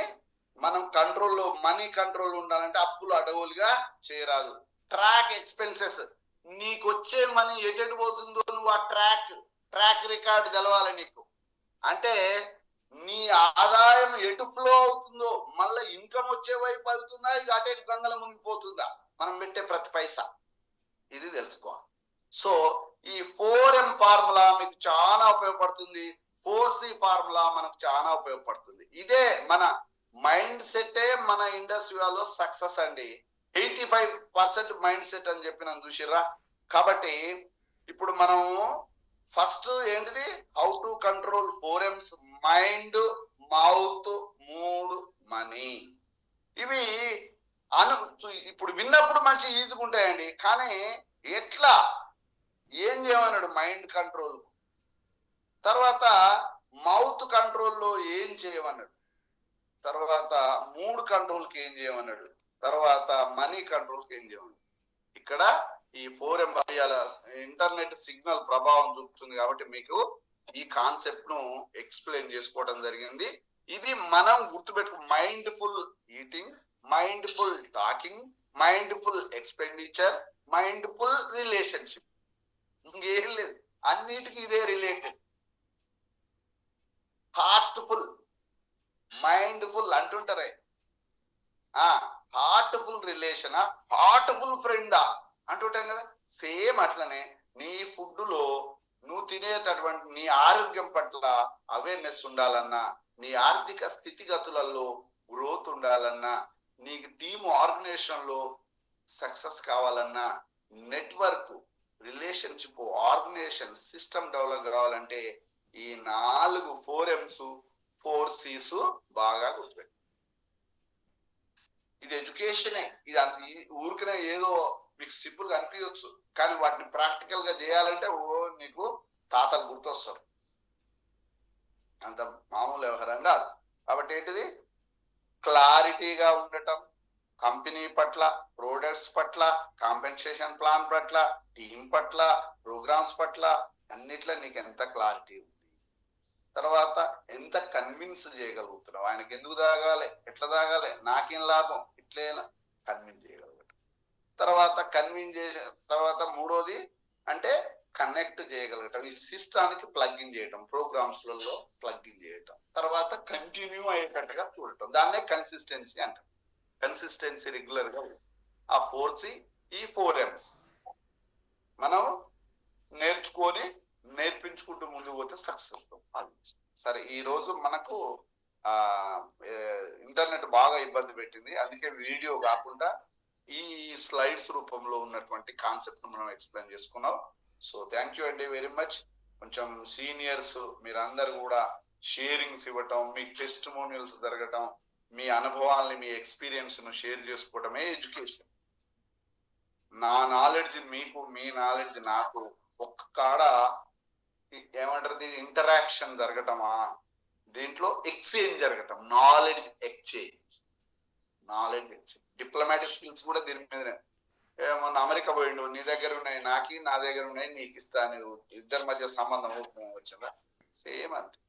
మనం కంట్రోల్లో, మనీ కంట్రోల్ ఉండాలంటే అప్పులు అడవులుగా చేయరాదు. ట్రాక్ ఎక్స్పెన్సెస్, నీకు వచ్చే మనీ ఎటు పోతుందో నువ్వు ఆ ట్రాక్ రికార్డ్ తెలవాలి నీకు. అంటే నీ ఆదాయం ఎటు ఫ్లో అవుతుందో, మళ్ళీ ఇన్కమ్ వచ్చే వైపు అవుతుందా, ఇది అటే గంగల మునిగిపోతుందా మనం పెట్టే ప్రతి పైసా, ఇది తెలుసుకోవాలి. సో ఈ 4M ఫార్ములా మీకు చాలా ఉపయోగపడుతుంది. 4C ఫార్ములా మనకు చాలా ఉపయోగపడుతుంది. ఇదే మన మైండ్ సెట్టే మన ఇండస్ట్రీలో సక్సెస్ అండి. 85% మైండ్ సెట్ అని చెప్పిన చూసిర్రా. కాబట్టి ఇప్పుడు మనం ఫస్ట్ ఏంటిది, how to control 4M's, mind, mouth, mood, money. ఇవి ఇప్పుడు విన్నప్పుడు మంచి ఈజీగా ఉంటాయండి, కానీ ఎట్లా ఏం చేయమన్నాడు? మైండ్ కంట్రోల్, తర్వాత మౌత్ కంట్రోల్లో ఏం చేయమన్నాడు, తర్వాత మూడ్ కంట్రోల్కి ఏం చేయమన్నాడు, తర్వాత మనీ కంట్రోల్కి ఏం చేయమన్నాడు. ఇక్కడ ఈ 4M ఇంటర్నెట్ సిగ్నల్ ప్రభావం చూపుతుంది కాబట్టి మీకు ఈ కాన్సెప్ట్ ను ఎక్స్ప్లెయిన్ చేసుకోవడం జరిగింది. ఇది మనం గుర్తుపెట్టుకు, mindful eating, mindful talking, mindful expenditure, mindful relationship. ఇంకేం లేదు, అన్నిటికీ ఇదే రిలేటెడ్. హార్ట్ఫుల్, మైండ్ఫుల్ అంటుంటారే, హార్ట్ఫుల్ రిలేషనా, హార్ట్ఫుల్ ఫ్రెండా అంటుంటాం కదా. సేమ్ అట్లనే నీ ఫుడ్ లో నువ్వు తినేటటువంటి నీ ఆరోగ్యం పట్ల అవేర్నెస్ ఉండాలన్నా, నీ ఆర్థిక స్థితిగతులలో గ్రోత్ ఉండాలన్నా, నీకు టీమ్ ఆర్గనైజేషన్ లో సక్సెస్ కావాలన్నా, network, relationship, organisation system develop కావాలంటే ఈ 4 4M's 4C's బాగా గుర్తుపెట్టు. ఇది ఎడ్యుకేషనే. ఇది ఊరికనే ఏదో మీకు సింపుల్ గా అనిపించవచ్చు, కానీ వాటిని ప్రాక్టికల్ గా చేయాలంటే నీకు తాతలు గుర్తొస్తారు, అంత మామూలు వ్యవహారం కాదు. కాబట్టి ఏంటిది, క్లారిటీగా ఉండటం, కంపెనీ పట్ల, ప్రొడక్ట్స్ పట్ల, కాంపెన్సేషన్ ప్లాన్ పట్ల, టీం పట్ల, ప్రోగ్రామ్స్ పట్ల, అన్నిట్లో నీకు ఎంత క్లారిటీ ఉంది, తర్వాత ఎంత కన్విన్స్ చేయగలుగుతున్నావు, ఆయనకి ఎందుకు తాగాలి, ఎట్లా తాగాలి, నాకేం లాభం, ఇట్లే కన్విన్స్ చేయగలుగుతాం. తర్వాత కన్విన్స్ చేసిన తర్వాత మూడోది అంటే కనెక్ట్ చేయగలగటం, ఈ సిస్టానికి ప్లగ్ ఇన్ చేయటం, ప్రోగ్రామ్స్ లలో ప్లగ్ ఇన్ చేయటం, తర్వాత కంటిన్యూ అయ్యేటట్టుగా చూడటం, దాన్నే కన్సిస్టెన్సీ అంటారు. కన్సిస్టెన్సీ రెగ్యులర్ గా ఆ 4C, ఈ 4M's మనం నేర్పించుకుంటూ ముందుకు పోతే సక్సెస్ అవుతాం. అది సరే. ఈ రోజు మనకు ఇంటర్నెట్ బాగా ఇబ్బంది పెట్టింది, అందుకే వీడియో కాకుండా ఈ స్లైడ్స్ రూపంలో ఉన్నటువంటి కాన్సెప్ట్ మనం ఎక్స్ప్లెయిన్ చేసుకున్నాం. సో థ్యాంక్ యూ అండి వెరీ మచ్. కొంచెం సీనియర్స్ మీరందరూ కూడా షేరింగ్స్ ఇవ్వటం, మీ టెస్టిమోనియల్స్ జరగటం, మీ అనుభవాల్ని, మీ ఎక్స్పీరియన్స్ ను షేర్ చేసుకోవటమే ఎడ్యుకేషన్. నా నాలెడ్జ్ మీకు, మీ నాలెడ్జ్ నాకు, ఒక్క కాడ ఏమంటారు ఇంటరాక్షన్ జరగటమా, దీంట్లో ఎక్స్చేంజ్ జరగటం, నాలెడ్జ్ ఎక్స్చేంజ్. డిప్లొమాటిక్ స్కిల్స్ కూడా దీని మీదనే. మొన్న అమెరికా పోయిండు, నీ దగ్గర ఉన్నాయి నాకి, నా దగ్గర ఉన్నాయి నీకు ఇస్తాను, ఇద్దరి మధ్య సంబంధం వచ్చిందా? సేమ్ అంతే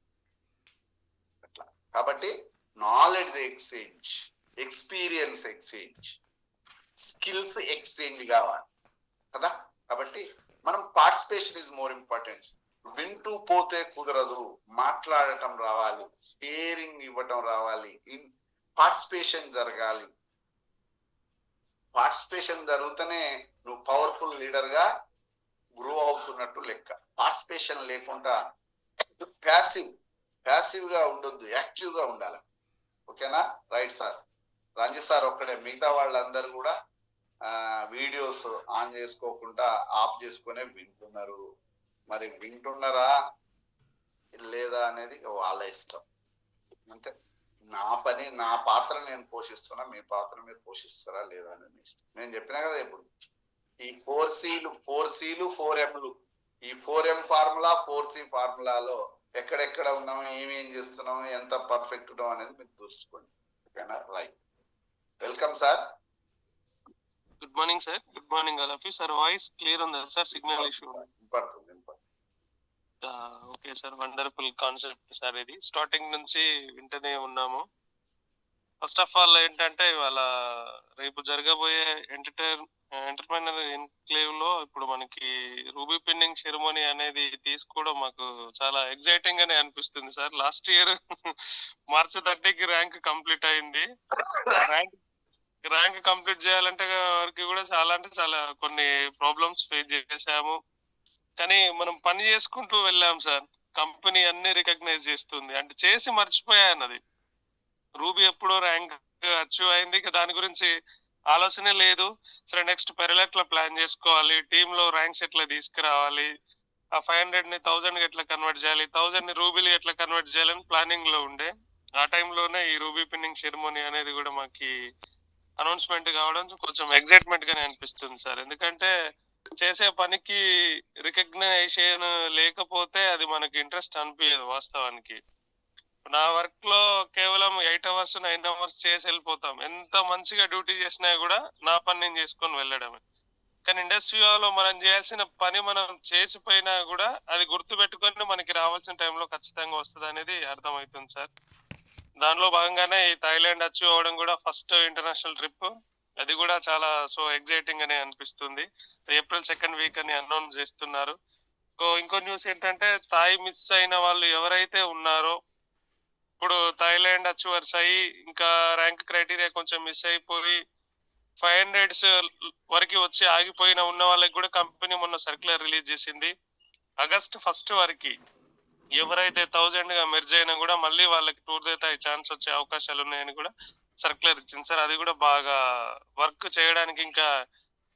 అట్లా. కాబట్టి knowledge exchange, experience exchange, skills exchange కావాలి కదా. కాబట్టి మనం పార్టిసిపేషన్ ఇస్ మోర్ ఇంపార్టెంట్. వింటూ పోతే కుదరదు, మాట్లాడటం రావాలి, షేరింగ్ ఇవ్వటం రావాలి, పార్టిసిపేషన్ జరగాలి. పార్టిసిపేషన్ జరుగుతూనే నువ్వు పవర్ఫుల్ లీడర్ గా గ్రో అవుతున్నట్టు లెక్క. పార్టిసిపేషన్ లేకుండా ప్యాసివ్ గా ఉండొద్దు, యాక్టివ్ గా ఉండాలి. ఓకేనా? Right sir. రంజిత్ సార్ ఒక్కడే, మిగతా వాళ్ళందరూ కూడా వీడియోస్ ఆన్ చేసుకోకుండా ఆఫ్ చేసుకునే వింటున్నారు. మరి వింటున్నారా లేదా అనేది వాళ్ళ ఇష్టం. అంతే. నా పని, నా పాత్ర నేను పోషిస్తున్నా, మీ పాత్ర మీరు పోషిస్తారా లేదా అనేది ఇష్టం. నేను చెప్పినా కదా ఇప్పుడు ఈ 4Cలు 4Mలు, ఈ 4M ఫార్ములా 4C ఫార్ములాలో ఎక్కడెక్కడ ఉన్నాము, ఏమేం చేస్తున్నాము, ఎంత పర్ఫెక్ట్ ఉన్నాం అనేది మీరు చూసుకోండి. ఓకేనా? Right. Welcome sir. Good morning sir. Good morning all of you. Sir voice clear ఉందా సార్? సిగ్నల్ ఇష్యూ వినపడుతుంది. Okay sir, wonderful concept sir. ఇది స్టార్టింగ్ నుంచి వింటూనే ఉన్నాము. ఫస్ట్ ఆఫ్ ఆల్ ఏంటంటే ఇవాళ రేపు జరగబోయే ఎంటర్ప్రైనర్ ఎన్క్లేవ్ లో ఇప్పుడు మనకి రూబీ పిన్నింగ్ సెరమోనీ అనేది తీసుకోవడం మాకు చాలా ఎగ్జైటింగ్ గానే అనిపిస్తుంది సార్. లాస్ట్ ఇయర్ మార్చి 30కి ర్యాంక్ కంప్లీట్ అయింది. ర్యాంక్ కంప్లీట్ చేయాలంటే వరకు కూడా చాలా అంటే చాలా కొన్ని ప్రాబ్లమ్స్ ఫేస్ చేసాము. కానీ మనం పని చేసుకుంటూ వెళ్ళాం సార్. కంపెనీ అన్ని రికగ్నైజ్ చేస్తుంది, అంటే చేసి మర్చిపోయా అన్నది. రూబీ ఎప్పుడో ర్యాంక్ అచీవ్ అయింది, దాని గురించి ఆలోచనే లేదు. సరే నెక్స్ట్ పెరలెట్లా ప్లాన్ చేసుకోవాలి, టీమ్ లో ర్యాంక్స్ ఎట్లా తీసుకురావాలి, ఆ 500ని 1000 ఎట్లా కన్వర్ట్ చేయాలి, 1000ని రూబీలు ఎట్లా కన్వర్ట్ చేయాలని ప్లానింగ్ లో ఉండే. ఆ టైంలోనే ఈ రూబీ పిన్నింగ్ సెరమోనీ అనేది కూడా మాకి అనౌన్స్మెంట్ కావడం కొంచెం ఎగ్జైట్మెంట్ గానే అనిపిస్తుంది సార్. ఎందుకంటే చేసే పనికి రికగ్నైజేషన్ లేకపోతే అది మనకి ఇంట్రెస్ట్ అనిపించదు వాస్తవానికి. నా వర్క్ లో కేవలం 8 hours 9 hours చేసి వెళ్ళిపోతాం. ఎంత మంచిగా డ్యూటీ చేసినా కూడా నా పని నేను చేసుకొని వెళ్ళడమే. కానీ ఇండస్ట్రీలో మనం చేయాల్సిన పని మనం చేసిపోయినా కూడా అది గుర్తు పెట్టుకొని మనకి రావాల్సిన టైంలో ఖచ్చితంగా వస్తుంది అనేది అర్థమవుతుంది సార్. దానిలో భాగంగానే ఈ థాయిలాండ్ అచీవ్ అవ్వడం కూడా ఫస్ట్ ఇంటర్నేషనల్ ట్రిప్. అది కూడా చాలా సో ఎగ్జైటింగ్ అనే అనిపిస్తుంది. April 2nd వీక్ అని అనౌన్స్ చేస్తున్నారు. ఇంకో న్యూస్ ఏంటంటే థాయ్ మిస్ అయిన వాళ్ళు ఎవరైతే ఉన్నారో, ఇప్పుడు థాయిలాండ్ అచీవర్స్ అయ్యి ఇంకా ర్యాంక్ క్రైటీరియా కొంచెం మిస్ అయిపోయి 500s వరకు వచ్చి ఆగిపోయిన ఉన్న వాళ్ళకి కూడా కంపెనీ మొన్న సర్క్యులర్ రిలీజ్ చేసింది. August 1st వరకు ఎవరైతే 1000 గా మెర్జ్ అయినా కూడా మళ్ళీ వాళ్ళకి టూర్ దే ఛాన్స్ వచ్చే అవకాశాలు ఉన్నాయని కూడా సర్క్యులర్ ఇచ్చింది సార్. అది కూడా బాగా వర్క్ చేయడానికి ఇంకా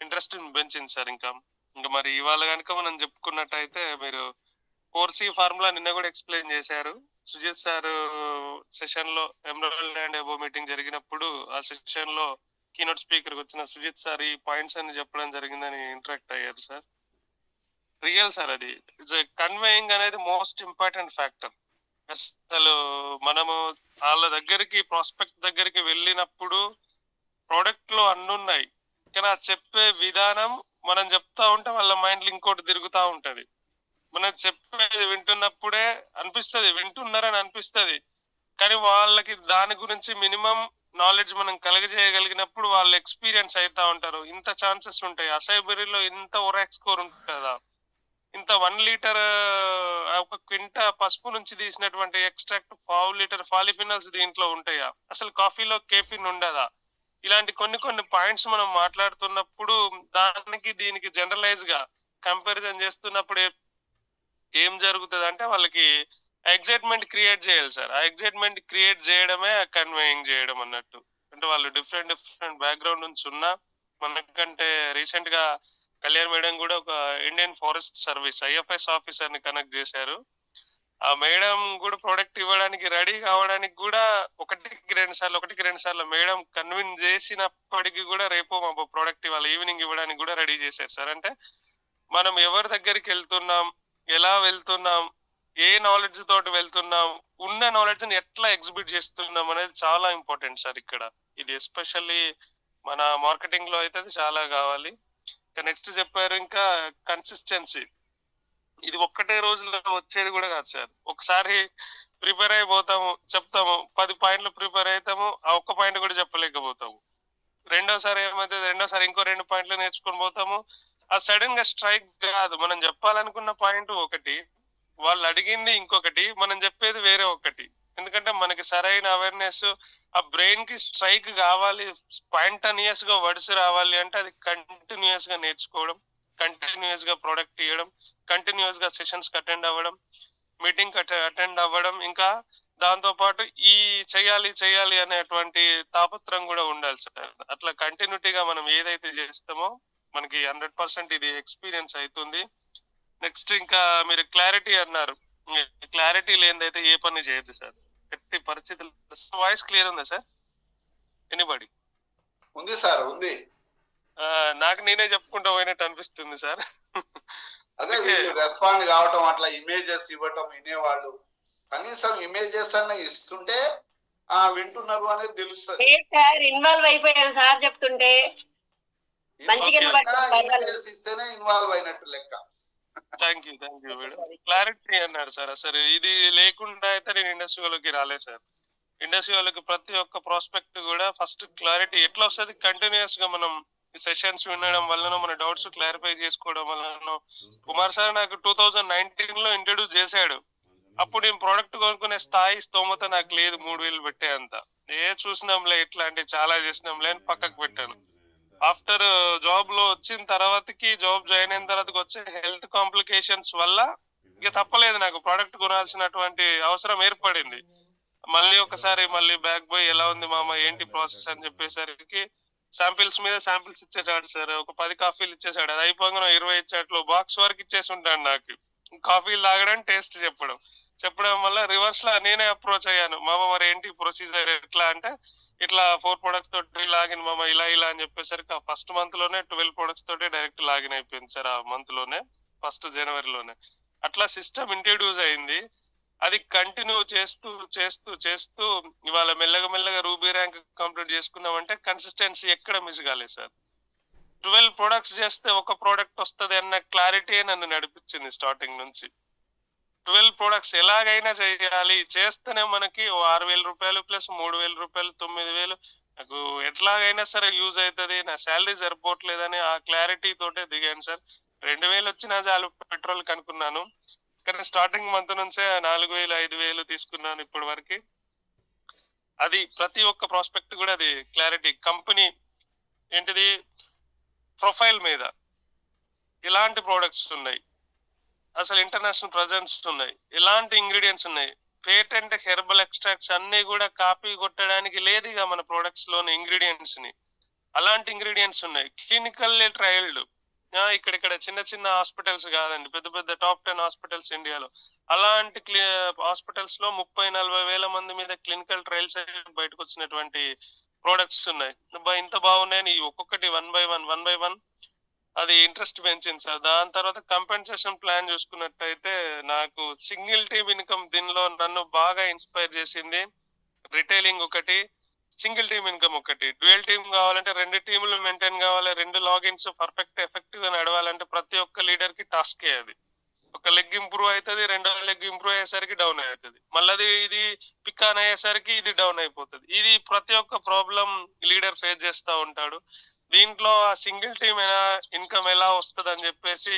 ఇంట్రెస్ట్ పెంచింది సార్. ఇంకా మరి ఇవాళ కనుక మనం చెప్పుకున్నట్టయితే మీరు 4C ఫార్ములా నిన్న కూడా ఎక్స్ప్లెయిన్ చేశారు. సుజిత్ సార్ సెషన్ లో ఎమరాల్డ్ అండ్ ఎబో మీటింగ్ జరిగినప్పుడు ఆ సెషన్ లో కీనోట్ స్పీకర్ వచ్చిన సుజిత్ సార్ ఈ పాయింట్స్ అని చెప్పడం జరిగిందని ఇంటరాక్ట్ అయ్యారు సార్. రియల్ సార్, అది కన్వేయింగ్ అనేది మోస్ట్ ఇంపార్టెంట్ ఫ్యాక్టర్. అసలు మనము వాళ్ళ దగ్గరికి ప్రాస్పెక్ట్ దగ్గరికి వెళ్ళినప్పుడు ప్రోడక్ట్ లో అన్ని ఉన్నాయి, కానీ ఆ చెప్పే విధానం మనం చెప్తా ఉంటే వాళ్ళ మైండ్ లో ఇంకోటి తిరుగుతూ ఉంటది. మనం చెప్పేది వింటున్నప్పుడే అనిపిస్తుంది వింటున్నారని అనిపిస్తుంది, కానీ వాళ్ళకి దాని గురించి మినిమం నాలెడ్జ్ మనం కలగజేయగలిగినప్పుడు వాళ్ళు ఎక్స్పీరియన్స్ అవుతా ఉంటారు. ఇంత ఛాన్సెస్ ఉంటాయి, అసైబరీలో ఇంత ఒరాక్ స్కోర్ ఉంటుందా, ఇంత 1 లీటర్ ఒక క్వింట పసుపు నుంచి తీసినటువంటి ఎక్స్ట్రాక్ట్ 1/2 లీటర్ పాలిఫినల్స్ దీంట్లో ఉంటాయా, అసలు కాఫీలో కేఫిన్ ఉండదా, ఇలాంటి కొన్ని పాయింట్స్ మనం మాట్లాడుతున్నప్పుడు దానికి దీనికి జనరలైజ్ గా కంపారిజన్ చేస్తున్నప్పుడు ఏం జరుగుతుంది అంటే వాళ్ళకి ఎగ్జైట్మెంట్ క్రియేట్ చేయాలి సార్. ఆ ఎగ్జైట్మెంట్ క్రియేట్ చేయడమే కన్వేయింగ్ చేయడం అన్నట్టు. అంటే వాళ్ళు డిఫరెంట్ బ్యాక్గ్రౌండ్ నుంచి ఉన్నా, మనకంటే రీసెంట్ గా కళ్యాణ్ మేడం కూడా ఒక Indian forest service IFS officer ని కనెక్ట్ చేశారు. ఆ మేడం కూడా ప్రొడక్ట్ ఇవ్వడానికి రెడీ కావడానికి కూడా ఒకటికి రెండు సార్లు మేడం కన్విన్స్ చేసినప్పటికీ కూడా రేపు మా ప్రొడక్ట్ ఇవాళ ఈవినింగ్ ఇవ్వడానికి కూడా రెడీ చేశారు సార్. అంటే మనం ఎవరి దగ్గరికి వెళ్తున్నాం, ఎలా వెళ్తున్నాం, ఏ నాలెడ్జ్ తోటి వెళ్తున్నాం, ఉన్న నాలెడ్జ్ ని ఎట్లా ఎగ్జిబిట్ చేస్తున్నాం అనేది చాలా ఇంపార్టెంట్ సార్ ఇక్కడ. ఇది ఎస్పెషల్లీ మన మార్కెటింగ్ లో అయితే అది చాలా కావాలి. ఇంకా నెక్స్ట్ చెప్పారు ఇంకా కన్సిస్టెన్సీ. ఇది ఒక్కటే రోజులో వచ్చేది కూడా కాదు సార్. ఒకసారి ప్రిపేర్ అయిపోతాము, చెప్తాము, 10 పాయింట్లు ప్రిపేర్ అవుతాము, ఆ ఒక్క పాయింట్ కూడా చెప్పలేకపోతాము. రెండోసారి ఏమైతుంది, రెండోసారి ఇంకో 2 పాయింట్లు నేర్చుకొని పోతాము. ఆ సడన్ గా స్ట్రైక్ కాదు, మనం చెప్పాలనుకున్న పాయింట్ ఒకటి, వాళ్ళు అడిగింది ఇంకొకటి, మనం చెప్పేది వేరే ఒకటి. ఎందుకంటే మనకి సరైన అవేర్నెస్, ఆ బ్రెయిన్ కి స్ట్రైక్ కావాలి, స్పాంటనియస్ గా వర్డ్స్ రావాలి అంటే అది కంటిన్యూస్ గా నేర్చుకోవడం, కంటిన్యూస్ గా ప్రొడక్ట్ ఇవ్వడం, కంటిన్యూస్ గా సెషన్స్ అటెండ్ అవ్వడం, మీటింగ్ అటెండ్ అవ్వడం, ఇంకా దాంతో పాటు ఈ చెయ్యాలి అనేటువంటి తాపత్రం కూడా ఉండాలి సార్. అట్లా కంటిన్యూటీగా మనం ఏదైతే చేస్తామో మనకి 100% ఇది ఎక్స్పీరియన్స్ అవుతుంది. నెక్స్ట్ ఇంకా మీరు క్లారిటీ అన్నారు. క్లారిటీ లేనిదైతే ఏ పని చేయదు సార్ ఎట్టి పరిస్థితులు. వాయిస్ క్లియర్ ఉందా సార్? ఎనీబడి? ఉంది సార్, ఉంది. నాకు నేనే చెప్పుకుంటూ పోయినట్టు అనిపిస్తుంది సార్. అదే రెస్పాండ్ కావటం, అట్లా ఇమేజెస్ ఇవ్వటం, వినేవాళ్ళు కనీసం ఇమేజెస్ అన్న ఇస్తుంటే వింటున్నారు అనేది తెలుస్తుంది. ఇన్వాల్వ్ అయిపోయాను సార్ చెప్తుంటే. ఇమేజెస్ ఇస్తేనే ఇన్వాల్వ్ అయినట్టు లెక్క. Thank you madam. క్లారిటీ అన్నారు సార్. అసలు ఇది లేకుండా అయితే నేను ఇండస్ట్రీలోకి రాలేదు సార్. ఇండస్ట్రీలోకి ప్రతి ఒక్క ప్రాస్పెక్ట్ కూడా ఫస్ట్ క్లారిటీ ఎట్లా వస్తుంది, కంటిన్యూస్ గా మనం సెషన్స్ వినడం వల్లనో, మన డౌట్స్ క్లారిఫై చేసుకోవడం వల్లనో. కుమార్ సార్ నాకు 2019 లో ఇంట్రడ్యూస్ చేశాడు. అప్పుడు నేను ప్రోడక్ట్ కొనుక్కునే స్తోమత నాకు లేదు, 3000 పెట్టే అంత. చూసినాంలే ఎట్లా అంటే చాలా చేసినాంలే అని పక్కకు పెట్టాను. ఆఫ్టర్ జాబ్ లో వచ్చిన తర్వాతకి, జాబ్ జాయిన్ అయిన తర్వాత వచ్చే హెల్త్ కాంప్లికేషన్స్ వల్ల ఇక తప్పలేదు, నాకు ప్రోడక్ట్ కొనాల్సినటువంటి అవసరం ఏర్పడింది. మళ్ళీ బ్యాక్ పోయి ఎలా ఉంది మామ ఏంటి ప్రాసెస్ అని చెప్పేసరికి శాంపిల్స్ మీద శాంపిల్స్ ఇచ్చేసాడు సార్. ఒక 10 కాఫీలు ఇచ్చేసాడు. అది అయిపోగానే 20 ఇచ్చేట్లు బాక్స్ వరకు ఇచ్చేసి ఉంటాడు. నాకు కాఫీలు తాగడం, టేస్ట్ చెప్పడం వల్ల రివర్స్ లా నేనే అప్రోచ్ అయ్యాను. మామ మరి ఏంటి ప్రొసీజర్ ఎట్లా అంటే, ఇట్లా 4 ప్రొడక్ట్స్ తోటి లాగిన్ మామ, ఇలా అని చెప్పేసరికి ఆ ఫస్ట్ మంత్ లోనే 12 ప్రొడక్ట్స్ తోటి డైరెక్ట్ లాగిన్ అయిపోయింది సార్. ఆ మంత్ లోనే, 1 జనవరిలోనే అట్లా సిస్టమ్ ఇంట్రడ్యూస్ అయింది. అది కంటిన్యూ చేస్తూ ఇవాళ మెల్లగా రూబీ ర్యాంక్ కంప్లీట్ చేసుకున్నామంటే కన్సిస్టెన్సీ ఎక్కడ మిస్ కాలేదు సార్. 12 ప్రొడక్ట్స్ చేస్తే ఒక ప్రోడక్ట్ వస్తుంది అన్న క్లారిటీ నన్ను నడిపించింది స్టార్టింగ్ నుంచి. 12 ప్రొడక్ట్స్ ఎలాగైనా చేయాలి, చేస్తేనే మనకి 6,000 రూపాయలు ప్లస్ 3,000 రూపాయలు 9,000 నాకు ఎట్లాగైనా సరే యూజ్ అవుతుంది, నా శాలరీ సరిపోవట్లేదని ఆ క్లారిటీ తోటే దిగాను సార్. 2,000 వచ్చినా చాలు పెట్రోల్ కనుక్కున్నాను. కానీ స్టార్టింగ్ మంత్ నుంచే 4,000 5,000 తీసుకున్నాను ఇప్పటి వరకు. అది ప్రతి ఒక్క ప్రాస్పెక్ట్ కూడా అది క్లారిటీ. కంపెనీ ఏంటిది, ప్రొఫైల్ మీద ఎలాంటి ప్రోడక్ట్స్ ఉన్నాయి, అసలు ఇంటర్నేషనల్ ప్రజెన్స్ ఉన్నాయి, ఎలాంటి ఇంగ్రీడియంట్స్ ఉన్నాయి, పేటెంట్ హెర్బల్ ఎక్స్ట్రాక్ట్స్ అన్ని కూడా కాపీ కొట్టడానికి లేదు ఇక మన ప్రొడక్ట్స్ లోని ఇంగ్రీడియంట్స్ ని. అలాంటి ఇంగ్రీడియంట్స్ ఉన్నాయి, క్లినికల్ ట్రయల్డ్. ఇక్కడ చిన్న హాస్పిటల్స్ కాదండి, పెద్ద టాప్ 10 హాస్పిటల్స్ ఇండియాలో. అలాంటి హాస్పిటల్స్ లో 30-40 వేల మంది మీద క్లినికల్ ట్రయల్స్ బయటకు వచ్చినటువంటి ప్రోడక్ట్స్ ఉన్నాయి. ఇంత బాగున్నాయని ఒక్కొక్కటి 1 by 1 అది ఇంట్రెస్ట్ పెంచింది సార్. దాని తర్వాత కంపెన్సేషన్ ప్లాన్ చూసుకున్నట్టయితే నాకు సింగిల్ టీమ్ ఇన్కమ్ దీనిలో నన్ను బాగా ఇన్స్పైర్ చేసింది. రిటైలింగ్ ఒకటి, సింగిల్ టీమ్ ఇన్కమ్ ఒకటి. డ్యూయల్ టీమ్ కావాలంటే 2 టీములు మెయింటైన్ కావాలి, 2 లాగిన్స్ ఎఫెక్టివ్ గా నడవాలంటే ప్రతి ఒక్క లీడర్ కి టాస్కే అది. ఒక లెగ్ ఇంప్రూవ్ అవుతుంది, 2వ లెగ్ ఇంప్రూవ్ అయ్యేసరికి డౌన్ అవుతుంది, మళ్ళీ ఇది పిక్ ఆన్ అయ్యేసరికి ఇది డౌన్ అయిపోతుంది. ఇది ప్రతి ఒక్క ప్రాబ్లం లీడర్ ఫేస్ చేస్తూ ఉంటాడు. దీంట్లో ఆ సింగిల్ టీమ్ ఇన్కమ్ ఎలా వస్తుంది అని చెప్పేసి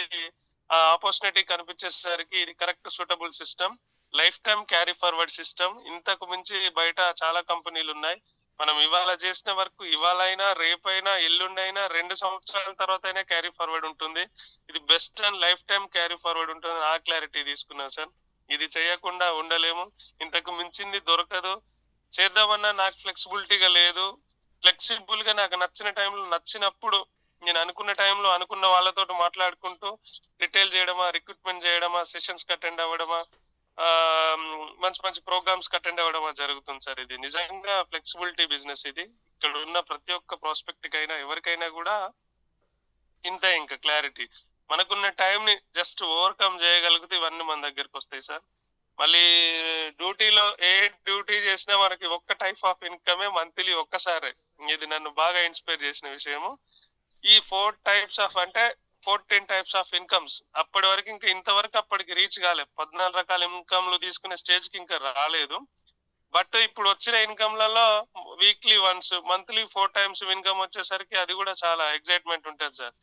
ఆ ఆపర్చునిటీ కనిపించేసరికి ఇది correct suitable system, life time carry forward system. ఇంతకు మించి బయట చాలా కంపెనీలు ఉన్నాయి. మనం ఇవాళ చేసిన వర్క్ ఇవాళైనా, రేపైనా, ఎల్లుండైనా, 2 సంవత్సరాల తర్వాత అయినా క్యారీ ఫార్వర్డ్ ఉంటుంది. ఇది best and life time carry forward ఉంటుంది. ఆ క్లారిటీ తీసుకున్నాను సార్. ఇది చేయకుండా ఉండలేము, ఇంతకు మించింది దొరకదు. చేద్దామన్నా నాకు ఫ్లెక్సిబిలిటీగా లేదు. ఫ్లెక్సిబుల్ గా నాకు నచ్చిన టైంలో, నచ్చినప్పుడు, నేను అనుకున్న టైంలో అనుకున్న వాళ్ళతో మాట్లాడుకుంటూ రిటైల్ చేయడమా, రిక్రూట్మెంట్ చేయడమా, సెషన్స్ అటెండ్ అవ్వడమా, మంచి ప్రోగ్రామ్స్ అటెండ్ అవ్వడమా జరుగుతుంది సార్. ఇది నిజంగా ఫ్లెక్సిబిలిటీ బిజినెస్. ఇది ఇక్కడ ఉన్న ప్రతి ఒక్క ప్రాస్పెక్ట్ కైనా ఎవరికైనా కూడా ఇంత ఇంకా క్లారిటీ. మనకున్న టైం ని జస్ట్ ఓవర్కమ్ చేయగలిగితే ఇవన్నీ మన దగ్గరకు వస్తాయి సార్. మళ్ళీ డ్యూటీలో ఏ డ్యూటీ చేసినా మనకి ఒక్క టైప్ ఆఫ్ ఇన్కమే మంత్లీ ఒక్కసారి. ఇది నన్ను బాగా ఇన్స్పైర్ చేసిన విషయము. ఈ 4 టైప్స్ ఆఫ్ అంటే 14 టైప్స్ ఆఫ్ ఇన్కమ్స్ అప్పటి వరకు ఇంకా ఇంతవరకు అప్పటికి రీచ్ కాలేదు. 14 రకాల ఇన్కమ్లు తీసుకునే స్టేజ్ కి ఇంకా రాలేదు. బట్ ఇప్పుడు వచ్చిన ఇన్కమ్లలో weekly once, monthly 4 times income వచ్చేసరికి అది కూడా చాలా ఎక్సైట్మెంట్ ఉంటుంది సార్.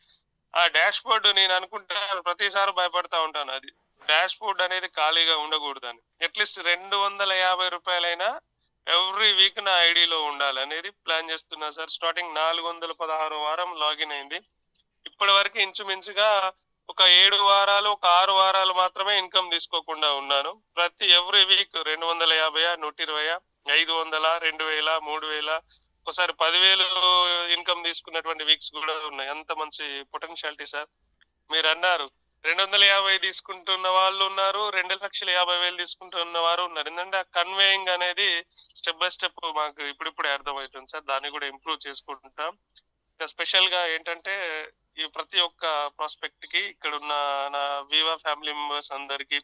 ఆ డాష్ బోర్డ్ నేను అనుకుంటాను, ప్రతిసారి భయపడతా ఉంటాను. అది డాష్ బోర్డ్ అనేది ఖాళీగా ఉండకూడదని, అట్లీస్ట్ 250 రూపాయలైనా ఎవ్రీ వీక్ నా ఐడిలో ఉండాలి అనేది ప్లాన్ చేస్తున్నా సార్. స్టార్టింగ్ 416 వారం లాగిన్ అయింది. ఇప్పటి వరకు ఇంచుమించుగా ఒక 7 వారాలు, ఒక 6 వారాలు మాత్రమే ఇన్కమ్ తీసుకోకుండా ఉన్నాను. ప్రతి ఎవ్రీ వీక్ 250, 120, 500, 2000, 3000, ఒకసారి 10,000 ఇన్కమ్ తీసుకున్నటువంటి వీక్స్ కూడా ఉన్నాయి. అంత మంచి పొటెన్షియాలిటీ సార్. మీరు అన్నారు 250 తీసుకుంటున్న వాళ్ళు ఉన్నారు, 2,50,000 తీసుకుంటున్న వారు ఉన్నారు. ఎందుకంటే ఆ కన్వేయింగ్ అనేది స్టెప్ బై స్టెప్ మాకు ఇప్పుడిప్పుడే అర్థమవుతుంది సార్. దాన్ని కూడా ఇంప్రూవ్ చేసుకుంటాం. స్పెషల్ గా ఏంటంటే ఈ ప్రతి ఒక్క ప్రాస్పెక్ట్ కి ఇక్కడ ఉన్న నా వివా ఫ్యామిలీ మెంబర్స్ అందరికి,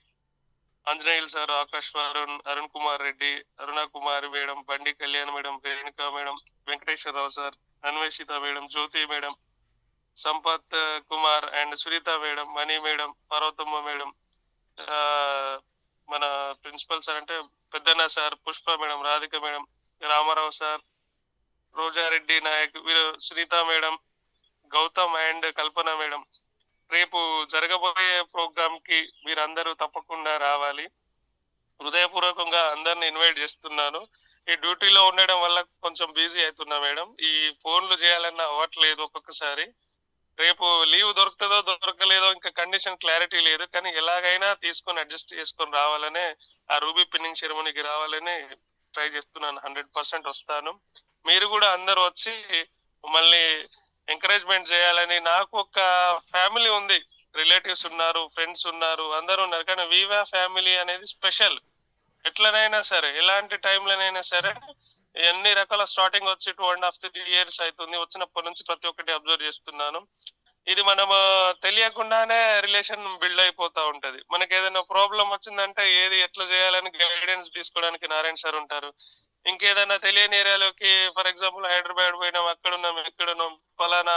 Anjaneyulu sir, Akash Varun, Arun Kumar Reddy, Aruna Kumari madam, Bandi Kalyan madam, Renuka madam, Venkateswara Rao sir, Anveshita madam, Jyoti madam, Sampath Kumar and Sunitha madam, Mani madam, Parvatamma madam, మన ప్రిన్సిపల్ సార్ అంటే Peddanna sir, Pushpa madam, Radhika madam, Rama Rao sir, Roja Reddy Nayak, వీరు Sunitha madam, Gautam and Kalpana madam. రేపు జరగబోయే ప్రోగ్రామ్ కి మీరందరూ తప్పకుండా రావాలి. హృదయపూర్వకంగా అందరిని ఇన్వైట్ చేస్తున్నాను. ఈ డ్యూటీలో ఉండడం వల్ల కొంచెం బిజీ అవుతున్నా మేడం. ఈ ఫోన్లు చేయాలన్నా అవ్వట్లేదు ఒక్కొక్కసారి. రేపు లీవ్ దొరుకుతుందో దొరకలేదో ఇంకా కండిషన్ క్లారిటీ లేదు, కానీ ఎలాగైనా తీసుకొని అడ్జస్ట్ చేసుకొని రావాలనే, ఆ రూబీ పిన్నింగ్ సెరమనీకి రావాలని ట్రై చేస్తున్నాను. 100% వస్తాను. మీరు కూడా అందరూ వచ్చి మళ్ళీ ఎంకరేజ్మెంట్ చేయాలని. నాకు ఒక ఫ్యామిలీ ఉంది, రిలేటివ్స్ ఉన్నారు, ఫ్రెండ్స్ ఉన్నారు, అందరూ ఉన్నారు, కానీ వివా ఫ్యామిలీ అనేది స్పెషల్. ఎట్లనైనా సరే, ఎలాంటి టైంలోనైనా సరే, ఎన్ని రకాల స్టార్టింగ్ వచ్చి 2.5 years అవుతుంది, వచ్చినప్పటి నుంచి ప్రతి ఒక్కటి అబ్జర్వ్ చేస్తున్నాను. ఇది మనం తెలియకుండానే రిలేషన్ బిల్డ్ అయిపోతా ఉంటది. మనకి ఏదైనా ప్రాబ్లం వచ్చిందంటే ఏది ఎట్లా చేయాలని గైడెన్స్ తీసుకోవడానికి నారాయణ సార్ ఉంటారు. ఇంకేదైనా తెలియని ఏరియాలోకి, ఫర్ ఎగ్జాంపుల్ హైదరాబాద్ పోయినాం, అక్కడ ఉన్నాం, ఇక్కడ ఉన్నాం, ఫలానా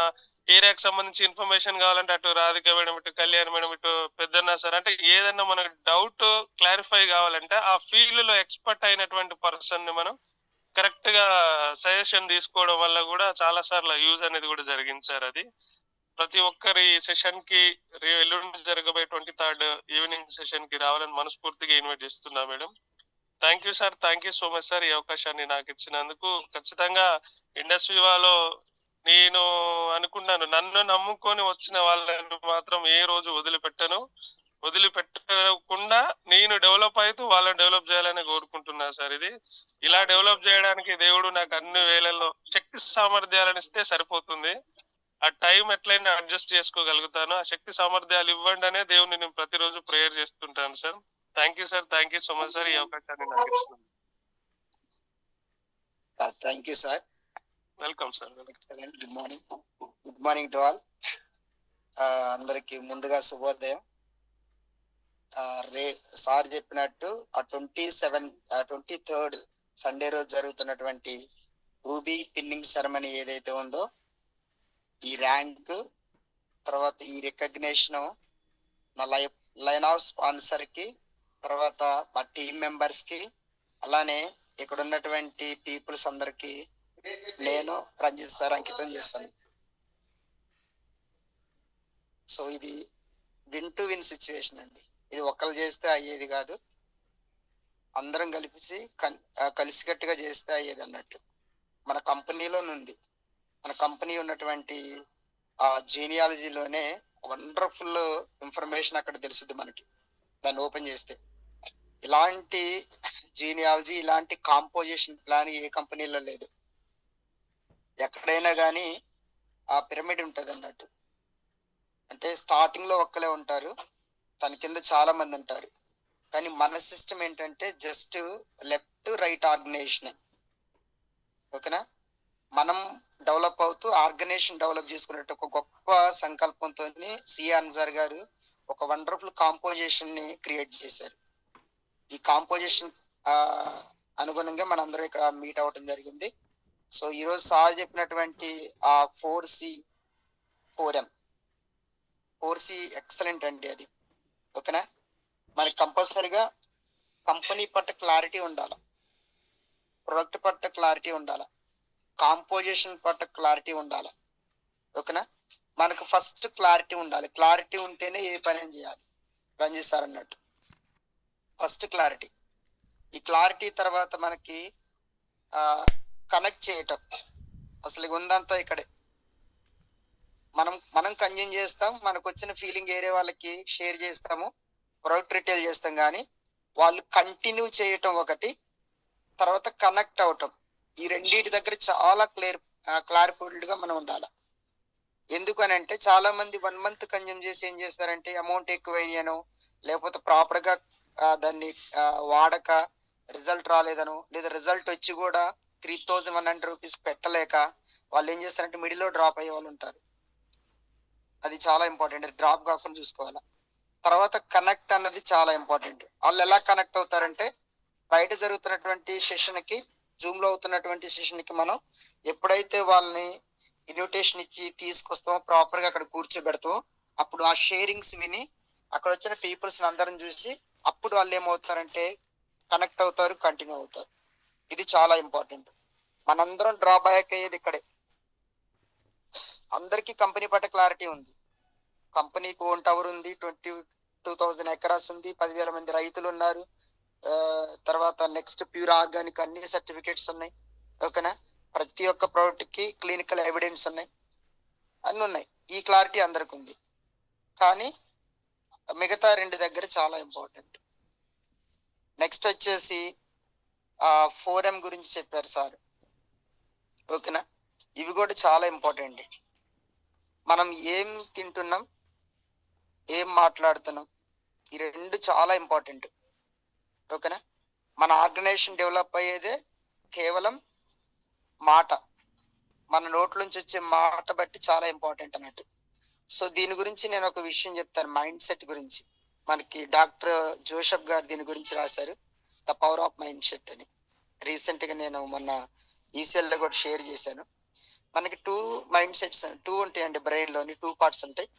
ఏరియాకి సంబంధించి ఇన్ఫర్మేషన్ కావాలంటే అటు రాధిక మేడం, ఇటు కళ్యాణ్ మేడం, ఇటు పెద్దన్న సార్, అంటే ఏదన్నా మనకు డౌట్ క్లారిఫై కావాలంటే ఆ ఫీల్డ్ లో ఎక్స్పర్ట్ అయినటువంటి పర్సన్ ని మనం కరెక్ట్ గా సజెషన్ తీసుకోవడం వల్ల కూడా చాలా సార్లు యూజ్ అనేది కూడా జరిగింది సార్. అది ప్రతి ఒక్కరి సెషన్ కి ఎల్లుండి జరగబోయే 23rd ఈవినింగ్ సెషన్ కి రావాలని మనస్ఫూర్తిగా ఇన్వైట్ చేస్తున్నా madam. Thank you sir, thank you so much sir, ఈ అవకాశాన్ని నాకు ఇచ్చినందుకు. ఖచ్చితంగా ఇండస్ట్రీవాలో నేను అనుకున్నాను, నన్ను నమ్ముకొని వచ్చిన వాళ్ళని మాత్రం ఏ రోజు వదిలిపెట్టకుండా నేను డెవలప్ అవుతూ వాళ్ళని డెవలప్ చేయాలని కోరుకుంటున్నా సార్. ఇది ఇలా డెవలప్ చేయడానికి దేవుడు నాకు అన్ని వేళల్లో శక్తి సామర్థ్యాలను ఇస్తే సరిపోతుంది. ఆ టైం ఎట్లయినా అడ్జస్ట్ చేసుకోగలుగుతాను. ఆ శక్తి సామర్థ్యాలు ఇవ్వండి అనే దేవుని నేను ప్రతిరోజు ప్రేయర్ చేస్తుంటాను sir. Thank you sir, thank you so much sir, ఈ అవకాశాన్ని నాకు ఇచ్చినందుకు. Thank you sir. Welcome sir. Good morning to all. అందరికి ముందుగా శుభోదయం. సార్ చెప్పినట్టు ఆ 23rd సండే రోజు జరుగుతున్నటువంటి రూబీ పిన్నింగ్ సెరమనీ ఏదైతే ఉందో, ఈ ర్యాంక్ తర్వాత ఈ రికగ్నేషన్ నా లైన్ ఆఫ్ స్పాన్సర్ కి, తర్వాత మా టీం మెంబర్స్ కి, అలానే ఇక్కడ ఉన్నటువంటి పీపుల్స్ అందరికి నేను రంజిత్ సార్ అంకితం చేస్తాను. సో ఇది విన్ టు విన్ సిచ్యువేషన్ అండి. ఇది ఒక్కరు చేస్తే అయ్యేది కాదు, అందరం కలిసికట్టుగా చేస్తే అయ్యేది అన్నట్టు. మన కంపెనీలో నుండి, మన కంపెనీ ఉన్నటువంటి ఆ జీనియాలజీలోనే వండర్ఫుల్ ఇన్ఫర్మేషన్ అక్కడ తెలుస్తుంది మనకి, దాన్ని ఓపెన్ చేస్తే. ఇలాంటి జీనియాలజీ, ఇలాంటి కాంపోజిషన్ ప్లాన్ ఏ కంపెనీలో లేదు. ఎక్కడైనా కానీ ఆ పిరమిడ్ ఉంటది అన్నట్టు. అంటే స్టార్టింగ్ లో ఒక్కలే ఉంటారు, తన కింద చాలా మంది ఉంటారు. కానీ మన సిస్టమ్ ఏంటంటే జస్ట్ లెఫ్ట్ రైట్ ఆర్గనైజేషన్. ఓకేనా? మనం డెవలప్ అవుతూ ఆర్గనైజేషన్ డెవలప్ చేసుకున్నట్టు ఒక గొప్ప సంకల్పంతో సిఏ అన్సార్ గారు ఒక వండర్ఫుల్ కాంపోజిషన్ ని క్రియేట్ చేశారు. ఈ కాంపోజిషన్ అనుగుణంగా మనందరం ఇక్కడ మీట్ అవ్వడం జరిగింది. సో ఈరోజు సార్ చెప్పినటువంటి ఆ 4C 4M 4C ఎక్సలెంట్ అండి అది. ఓకేనా, మనకి కంపల్సరీగా కంపెనీ పట్ల క్లారిటీ ఉండాలి, ప్రొడక్ట్ పట్ల క్లారిటీ ఉండాలి, కాంపోజిషన్ పట్ల క్లారిటీ ఉండాలి. ఓకేనా, మనకు ఫస్ట్ క్లారిటీ ఉండాలి. క్లారిటీ ఉంటేనే ఏ పని చేయాలి. రంజిత్ సార్ అన్నట్టు ఫస్ట్ క్లారిటీ. ఈ క్లారిటీ తర్వాత మనకి కనెక్ట్ చేయటం, అసలు ఉందంతా ఇక్కడే. మనం కన్జ్యూమ్ చేస్తాం, మనకు వచ్చిన ఫీలింగ్ వేరే వాళ్ళకి షేర్ చేస్తాము, ప్రొడక్ట్ రిటైల్ చేస్తాం. కానీ వాళ్ళు కంటిన్యూ చేయటం ఒకటి, తర్వాత కనెక్ట్ అవటం, ఈ రెండింటి దగ్గర చాలా క్లారిఫైడ్ గా మనం ఉండాలి. ఎందుకు అని అంటే చాలా మంది 1 month కన్జ్యూమ్ చేసి ఏం చేస్తారంటే అమౌంట్ ఎక్కువైనాను, లేకపోతే ప్రాపర్ గా దాన్ని వాడక రిజల్ట్ రాలేదను, లేదా రిజల్ట్ వచ్చి కూడా 3100 రూపీస్ పెట్టలేక వాళ్ళు ఏం చేస్తారంటే మిడిల్ లో డ్రాప్ అయ్యే వాళ్ళు ఉంటారు. అది చాలా ఇంపార్టెంట్, డ్రాప్ కాకుండా చూసుకోవాలి. తర్వాత కనెక్ట్ అన్నది చాలా ఇంపార్టెంట్. వాళ్ళు ఎలా కనెక్ట్ అవుతారంటే బయట జరుగుతున్నటువంటి సెషన్ కి, జూమ్ లో అవుతున్నటువంటి సెషన్ కి మనం ఎప్పుడైతే వాళ్ళని ఇన్విటేషన్ ఇచ్చి తీసుకొస్తామో, ప్రాపర్ గా అక్కడ కూర్చోబెడతామో, అప్పుడు ఆ షేరింగ్స్ విని అక్కడ వచ్చిన పీపుల్స్ అందరం చూసి అప్పుడు వాళ్ళు ఏమవుతారంటే కనెక్ట్ అవుతారు, కంటిన్యూ అవుతారు. ఇది చాలా ఇంపార్టెంట్. మనందరం డ్రాబ్యాక్ అయ్యేది ఇక్కడే. అందరికీ కంపెనీ పట్ల క్లారిటీ ఉంది, కంపెనీకి ఓన్ టవర్ ఉంది, 22,000 ఎకరాస్ ఉంది, 10,000 మంది రైతులు ఉన్నారు, తర్వాత నెక్స్ట్ ప్యూర్ ఆర్గానిక్ అన్ని సర్టిఫికేట్స్ ఉన్నాయి. ఓకేనా, ప్రతి ఒక్క ప్రోడక్ట్ కి క్లినికల్ ఎవిడెన్స్ ఉన్నాయి, అన్ని ఉన్నాయి. ఈ క్లారిటీ అందరికి ఉంది. కానీ మిగతా 2 దగ్గర చాలా ఇంపార్టెంట్. నెక్స్ట్ వచ్చేసి 4M గురించి చెప్పారు సార్. ఓకేనా, ఇవి కూడా చాలా ఇంపార్టెంట్. మనం ఏం తింటున్నాం, ఏం మాట్లాడుతున్నాం, ఈ 2 చాలా ఇంపార్టెంట్. ఓకేనా, మన ఆర్గనైజేషన్ డెవలప్ అయ్యేదే కేవలం మాట, మన నోట్ల నుంచి వచ్చే మాట బట్టి చాలా ఇంపార్టెంట్ అన్నట్టు. సో దీని గురించి నేను ఒక విషయం చెప్తాను, మైండ్ సెట్ గురించి. మనకి డాక్టర్ జోసెఫ్ గారు దీని గురించి రాశారు, the power of mind set అని. రీసెంట్ గా నేను మొన్న ఈసీఎల్ లో కూడా షేర్ చేశాను. మనకి 2 మైండ్ సెట్స్ 2 ఉంటాయండి, బ్రెయిన్ లోని 2 పార్ట్స్ ఉంటాయి.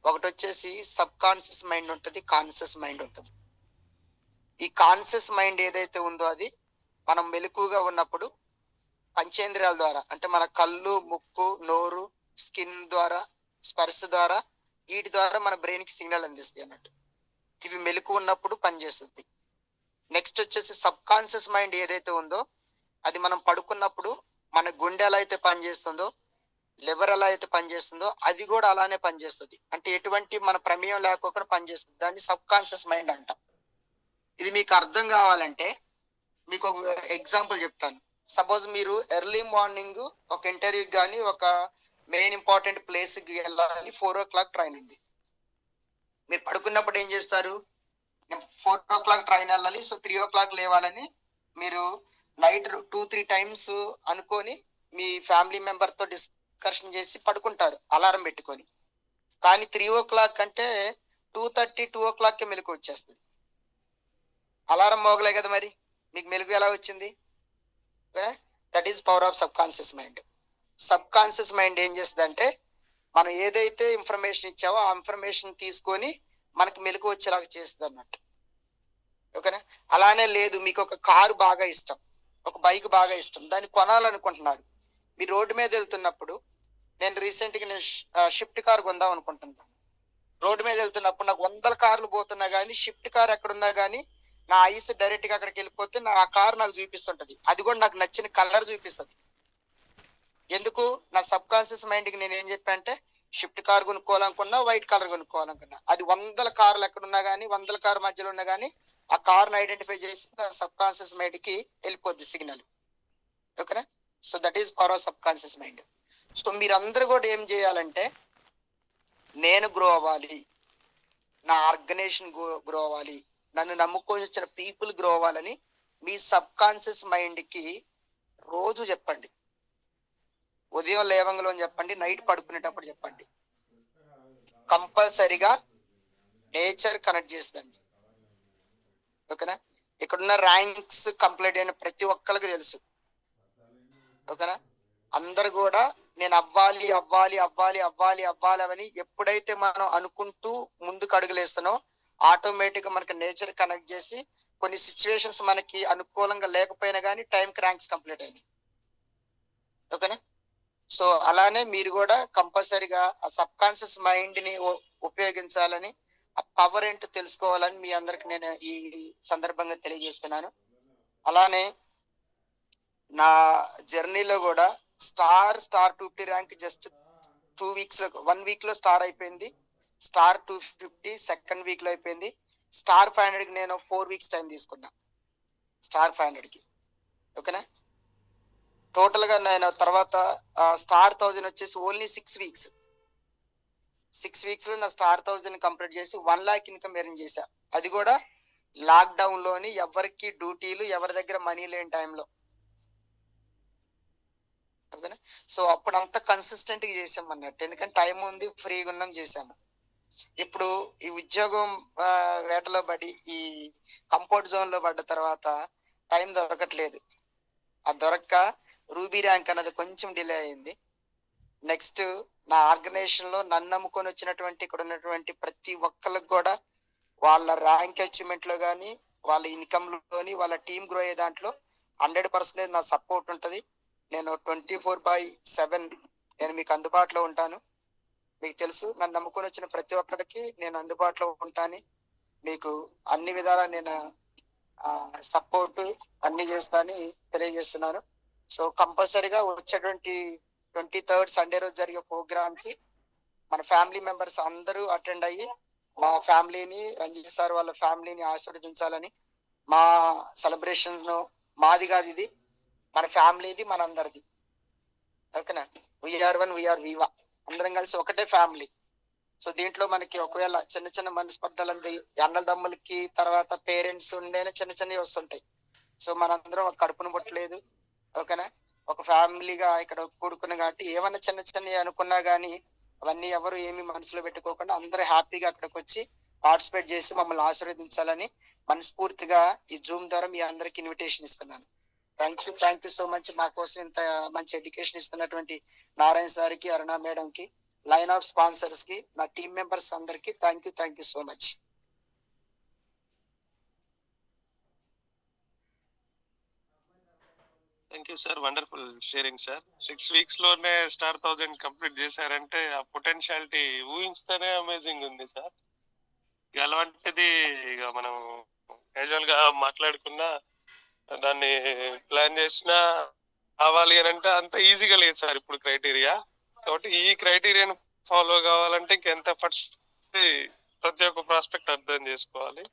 ఒకటి వచ్చేసి సబ్ కాన్షియస్ మైండ్ ఉంటుంది, కాన్షియస్ మైండ్ ఉంటుంది. ఈ కాన్షియస్ మైండ్ ఏదైతే ఉందో అది మనం మెలకుగా ఉన్నప్పుడు పంచేంద్రియాల ద్వారా, అంటే మన కళ్ళు, ముక్కు, నోరు, స్కిన్ ద్వారా, స్పర్శ ద్వారా, వీటి ద్వారా మన బ్రెయిన్ కి సిగ్నల్ అందిస్తాయి అన్నట్టు. ఇవి మెలకు ఉన్నప్పుడు పనిచేస్తుంది. నెక్స్ట్ వచ్చేసి సబ్ కాన్షియస్ మైండ్ ఏదైతే ఉందో అది మనం పడుకున్నప్పుడు మన గుండె ఎలా అయితే పనిచేస్తుందో, లివర్ ఎలా అయితే పనిచేస్తుందో, అది కూడా అలానే పనిచేస్తుంది. అంటే ఎటువంటి మన ప్రమేయం లేకుండా పనిచేస్తుంది. దాన్ని సబ్ కాన్షియస్ మైండ్ అంట. ఇది మీకు అర్థం కావాలంటే మీకు ఒక ఎగ్జాంపుల్ చెప్తాను. సపోజ్ మీరు ఎర్లీ మార్నింగ్ ఒక ఇంటర్వ్యూకి కానీ ఒక మెయిన్ ఇంపార్టెంట్ ప్లేస్కి వెళ్ళాలి, 4 o'clock ట్రైన్ ఉంది. మీరు పడుకున్నప్పుడు ఏం చేస్తారు, 4 o'clock ట్రైన్ వెళ్ళాలి, సో 3 o'clock లేవాలని మీరు నైట్ 2-3 times అనుకొని మీ ఫ్యామిలీ మెంబర్ తో డిస్కషన్ చేసి పడుకుంటారు అలారం పెట్టుకొని. కానీ 3 o'clock అంటే 2:30 2 o'clock మెలకు వచ్చేస్తుంది. అలారం మోగలే కదా, మరి మీకు మెలకు ఎలా వచ్చింది? That is power of sub conscious mind. Sub conscious mind ఏం చేస్తుంది అంటే మనం ఏదైతే ఇన్ఫర్మేషన్ ఇచ్చావో ఆ ఇన్ఫర్మేషన్ తీసుకొని మనకి మెలకు వచ్చేలాగా చేస్తుంది అన్నట్టు. ఓకేనా, అలానే లేదు మీకు ఒక కారు బాగా ఇష్టం, ఒక బైక్ బాగా ఇష్టం, దాన్ని కొనాలనుకుంటున్నారు. మీరు రోడ్డు మీద వెళ్తున్నప్పుడు, నేను రీసెంట్ గా షిఫ్ట్ కార్ కొందాం అనుకుంటున్నాను. రోడ్డు మీద వెళ్తున్నప్పుడు నాకు 100 కార్లు పోతున్నా కానీ షిఫ్ట్ కార్ ఎక్కడున్నా కానీ నా ఐస్ డైరెక్ట్ గా అక్కడికి వెళ్ళిపోతే నా ఆ కార్ నాకు చూపిస్తుంటది. అది కూడా నాకు నచ్చిన కలర్ చూపిస్తుంది. ఎందుకు? నా సబ్ కాన్షియస్ మైండ్ కి నేను ఏం చెప్పా అంటే షిఫ్ట్ కార్ కొనుక్కోవాలనుకున్నా, వైట్ కలర్ కొనుక్కోవాలనుకున్నా, అది 100 కార్లు ఎక్కడున్నా కానీ 100 కార్ మధ్యలో ఉన్నా కానీ ఆ కార్ని ఐడెంటిఫై చేసి నా సబ్ కాన్షియస్ మైండ్ కి వెళ్ళిపోద్ది సిగ్నల్. ఓకేనా, so that is power of sub conscious mind. So మీరందరూ కూడా ఏం చేయాలంటే నేను గ్రో అవ్వాలి, నా ఆర్గనైజేషన్ గ్రో అవ్వాలి, నన్ను నమ్ముకొని వచ్చిన పీపుల్ గ్రో అవ్వాలని మీ సబ్ కాన్షియస్ మైండ్ కి రోజు చెప్పండి. ఉదయం లేవంగలో చెప్పండి, నైట్ పడుకునేటప్పుడు చెప్పండి. కంపల్సరిగా నేచర్ కనెక్ట్ చేస్తుందండి. ఓకేనా, ఇక్కడున్న ర్యాంక్స్ కంప్లీట్ అయిన ప్రతి ఒక్కరికి తెలుసు ఓకేనా. అందరు కూడా నేను అవ్వాలి అవ్వాలి అవ్వాలి అవ్వాలి అవ్వాలి అని ఎప్పుడైతే మనం అనుకుంటూ ముందుకు అడుగులేస్తున్నాం, ఆటోమేటిక్ గా మనకి నేచర్ కనెక్ట్ చేసి కొన్ని సిచ్యువేషన్స్ మనకి అనుకూలంగా లేకపోయినా కానీ టైం ర్యాంక్స్ కంప్లీట్ అయినాయి. ఓకేనా. సో అలానే మీరు కూడా కంపల్సరీగా ఆ సబ్ కాన్షియస్ మైండ్ ని ఉపయోగించాలని, ఆ పవర్ ఏంటో తెలుసుకోవాలని మీ అందరికి నేను ఈ సందర్భంగా తెలియజేస్తున్నాను. అలానే నా జర్నీలో కూడా స్టార్ 250 ర్యాంక్ జస్ట్ 2 weeks లో, 1 week లో స్టార్ అయిపోయింది. స్టార్ 250 సెకండ్ వీక్ లో అయిపోయింది. స్టార్ 500 కి నేను 4 weeks టైం తీసుకున్నా స్టార్ 500 కి. ఓకేనా. టోటల్ గా నేను తర్వాత స్టార్ 1000 వచ్చేసి ఓన్లీ 6 weeks. 6 weeks లో నా స్టార్ 1000 కంప్లీట్ చేసి 1 lakh ఇన్కమ్ ఎర్న్ చేశా. అది కూడా లాక్డౌన్ లోని ఎవరికి డ్యూటీలు, ఎవరి దగ్గర మనీ లేని టైంలో. ఓకేనా. సో అప్పుడు అంతా కన్సిస్టెంట్ గా చేసాం అన్నట్టు, ఎందుకంటే టైం ఉంది, ఫ్రీగా ఉన్నాం, చేసాము. ఇప్పుడు ఈ ఉద్యోగం వేటలో పడి ఈ కంఫర్ట్ జోన్ లో పడ్డ తర్వాత టైం దొరకట్లేదు. ఆ దొరక్క రూబీ ర్యాంక్ అన్నది కొంచెం డిలే అయింది. నెక్స్ట్ నా ఆర్గనైజేషన్ లో నన్ను నమ్ముకొని వచ్చినటువంటి ఇక్కడ ఉన్నటువంటి ప్రతి ఒక్కరికి కూడా వాళ్ళ ర్యాంక్ అచీవ్మెంట్ లో కానీ, వాళ్ళ ఇన్కమ్ లోని, వాళ్ళ టీమ్ గ్రో అయ్యే దాంట్లో 100% నా సపోర్ట్ ఉంటది. నేను 24/7 నేను మీకు అందుబాటులో ఉంటాను. మీకు తెలుసు, నన్ను నమ్ముకొని వచ్చిన ప్రతి ఒక్కరికి నేను అందుబాటులో ఉంటాను. మీకు అన్ని విధాలా నేను సపోర్ట్ అన్ని చేస్తానని తెలియజేస్తున్నాను. సో కంపల్సరీగా వచ్చేటువంటి 23rd సండే రోజు జరిగే ప్రోగ్రామ్ కి మన ఫ్యామిలీ మెంబర్స్ అందరూ అటెండ్ అయ్యి మా ఫ్యామిలీని, రంజిత్ సార్ వాళ్ళ ఫ్యామిలీని ఆశీర్వదించాలని. మా సెలబ్రేషన్స్ ను మాది కాదు, ఇది మన ఫ్యామిలీది, మనందరిది. ఓకేనా. వీఆర్ వన్, వీఆర్ వీవా, అందరం కలిసి ఒకటే ఫ్యామిలీ. సో దీంట్లో మనకి ఒకవేళ చిన్న చిన్న మనస్పర్ధలు అంది అన్నదమ్ములకి, తర్వాత పేరెంట్స్ ఉండేనే చిన్న చిన్నవి వస్తుంటాయి. సో మనందరం ఒక కడుపును పుట్టలేదు. ఓకేనా. ఒక ఫ్యామిలీగా ఇక్కడ కూడుకున్నా కాబట్టి ఏమన్నా చిన్న చిన్నవి అనుకున్నా గానీ అవన్నీ ఎవరు ఏమి మనసులో పెట్టుకోకుండా అందరూ హ్యాపీగా అక్కడికి వచ్చి పార్టిసిపేట్ చేసి మమ్మల్ని ఆశీర్వదించాలని మనస్ఫూర్తిగా ఈ జూమ్ ద్వారా మీ అందరికి ఇన్విటేషన్ ఇస్తున్నాను. Thank you so much. మా కోసం ఇంత మంచి ఎడ్యుకేషన్ ఇస్తున్నటువంటి నారాయణ సార్కి, అరుణ మేడం కి, లైన్ ఆఫ్ స్పాన్సర్స్ కి, నా టీమ్ మెంబర్స్ అందరికి thank you so much. Thank you sir, wonderful sharing sir. 6 weeks లోనే స్టార్ 1000 కంప్లీట్ చేశారంటే ఆ పొటెన్షియాలిటీ ఊహిస్తేనే అమేజింగ్ ఉంది సార్. ఇక అలాంటిది ఇక మనం క్యాజువల్ గా మాట్లాడుకున్నా, దాన్ని ప్లాన్ చేసినా కావాలి అని అంటే అంత ఈజీగా లేదు సార్ ఇప్పుడు క్రైటీరియా. కాబట్టి ఈ క్రైటీరియాను ఫాలో కావాలంటే ఇంకెంత ఎఫర్ట్స్ ప్రతి ఒక్క ప్రాస్పెక్ట్ అర్థం చేసుకోవాలి.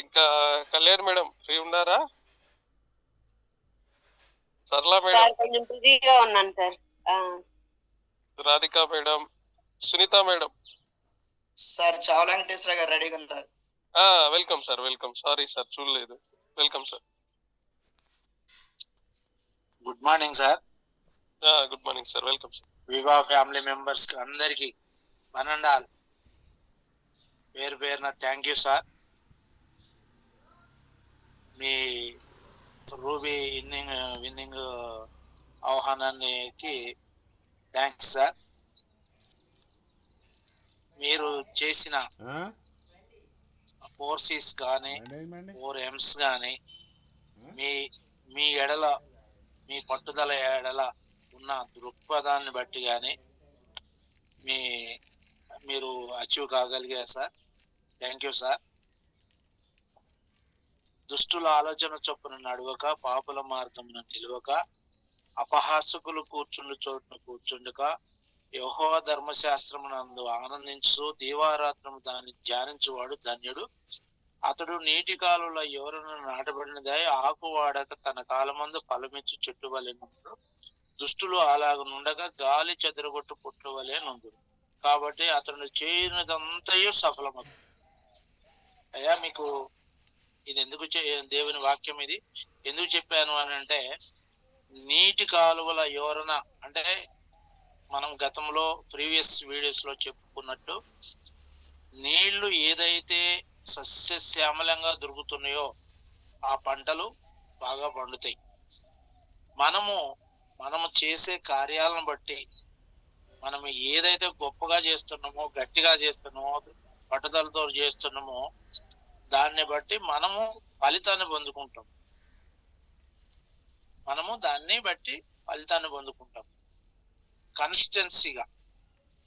ఇంకా కళ్యాణ్ మేడం ఫ్రీ ఉన్నారా? సరళ మేడం, కొంచెం బిజీగా ఉన్నాను sir. Radhika madam, Sunitha madam. Sir చాలా వెంకటేశ్వర గారు రెడీగా ఉన్నారు. Welcome sir, welcome. Sorry sir చూడలేదు. Welcome sir. Good morning sir. Good morning sir, welcome sir. Viva family members అందరికి వనండాల్ పేరు పేరున థ్యాంక్ యూ సార్. మీ రూబీ విన్నింగ్ ఆహ్వానానికి థ్యాంక్స్ సార్. మీరు చేసిన 4 C's కానీ 4 M's కానీ మీ ఎడల, మీ పట్టుదల ఎడల ఉన్న దృక్పథాన్ని బట్టి కానీ మీరు అచీవ్ కాగలిగారు సార్. Thank you sir. దుష్టుల ఆలోచన చొప్పున నడవక, పాపుల మార్గమున నిలవక, అపహాసకులు కూర్చుండు చోటును కూర్చుండక, యెహోవా ధర్మశాస్త్రమునందు ఆనందించు దీవారాత్రము దాన్ని ధ్యానించువాడు ధన్యుడు. అతడు నీటి కాలువల ఎవరును నాటబడినదై ఆకు వాడక తన కాలమందు ఫలమిచ్చు చెట్టు వలె నుండు. దుష్టులు అలాగనుండగా గాలి చెదరగొట్టు పుట్టు వలె నుండు. కాబట్టి అతను చేయనిదంతయు సఫలమవుతుంది. అయ్యా మీకు ఇది ఎందుకు దేవుని వాక్యం ఇది ఎందుకు చెప్పాను అని అంటే, నీటి కాలువల యోరణ అంటే మనం గతంలో ప్రీవియస్ వీడియోస్ లో చెప్పుకున్నట్టు, నీళ్లు ఏదైతే సస్యశ్యామలంగా దొరుకుతున్నాయో ఆ పంటలు బాగా పండుతాయి. మనము మనము చేసే కార్యాలను బట్టి, మనం ఏదైతే గొప్పగా చేస్తున్నామో, గట్టిగా చేస్తున్నామో, పట్టుదలతో చేస్తున్నామో దాన్ని బట్టి మనము ఫలితాన్ని పొందుకుంటాం. కన్సిస్టెన్సీగా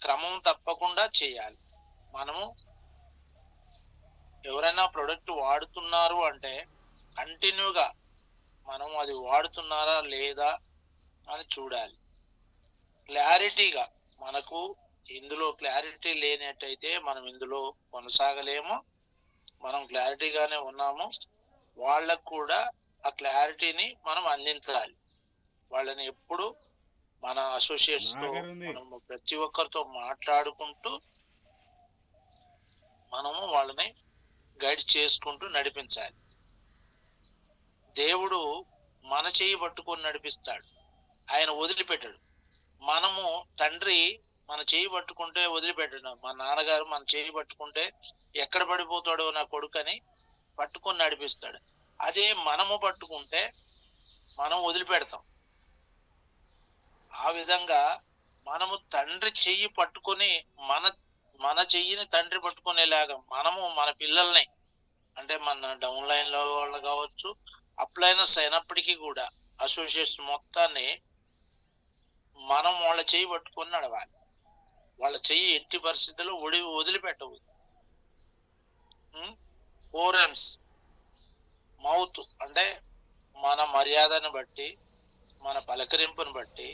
క్రమం తప్పకుండా చేయాలి. మనము ఎవరైనా ప్రొడక్ట్ వాడుతున్నారు అంటే కంటిన్యూగా మనం అది వాడుతున్నారా లేదా అని చూడాలి. క్లారిటీగా, మనకు ఇందులో క్లారిటీ లేనట్టయితే మనం ఇందులో కొనసాగలేము. మనం క్లారిటీగానే ఉన్నాము, వాళ్ళకు కూడా ఆ క్లారిటీని మనం అందించాలి. వాళ్ళని ఎప్పుడు మన అసోసియేట్స్ తో మనము ప్రతి ఒక్కరితో మాట్లాడుకుంటూ మనము వాళ్ళని గైడ్ చేసుకుంటూ నడిపించాలి. దేవుడు మన చేయి పట్టుకొని నడిపిస్తాడు, ఆయన వదిలిపెట్టాడు. మనము తండ్రి మన చేయి పట్టుకుంటే వదిలిపెట్టాడు. మా నాన్నగారు మన చేయి పట్టుకుంటే ఎక్కడ పడిపోతాడో నా కొడుకని పట్టుకొని నడిపిస్తాడు. అదే మనము పట్టుకుంటే మనం వదిలిపెడతాం. ఆ విధంగా మనము తండ్రి చెయ్యి పట్టుకొని మన చెయ్యిని తండ్రి పట్టుకునేలాగా మనము మన పిల్లల్ని, అంటే మన డౌన్ లైన్ లో వాళ్ళు కావచ్చు, అప్లైనర్స్ అయినప్పటికీ కూడా అసోసియేట్స్ మొత్తాన్ని మనం వాళ్ళ చెయ్యి పట్టుకొని నడవాలి. వాళ్ళ చెయ్యి ఎట్టి పరిస్థితుల్లో వదిలిపెట్టవు. 4 M's మౌత్ అంటే మన మర్యాదను బట్టి, మన పలకరింపును బట్టి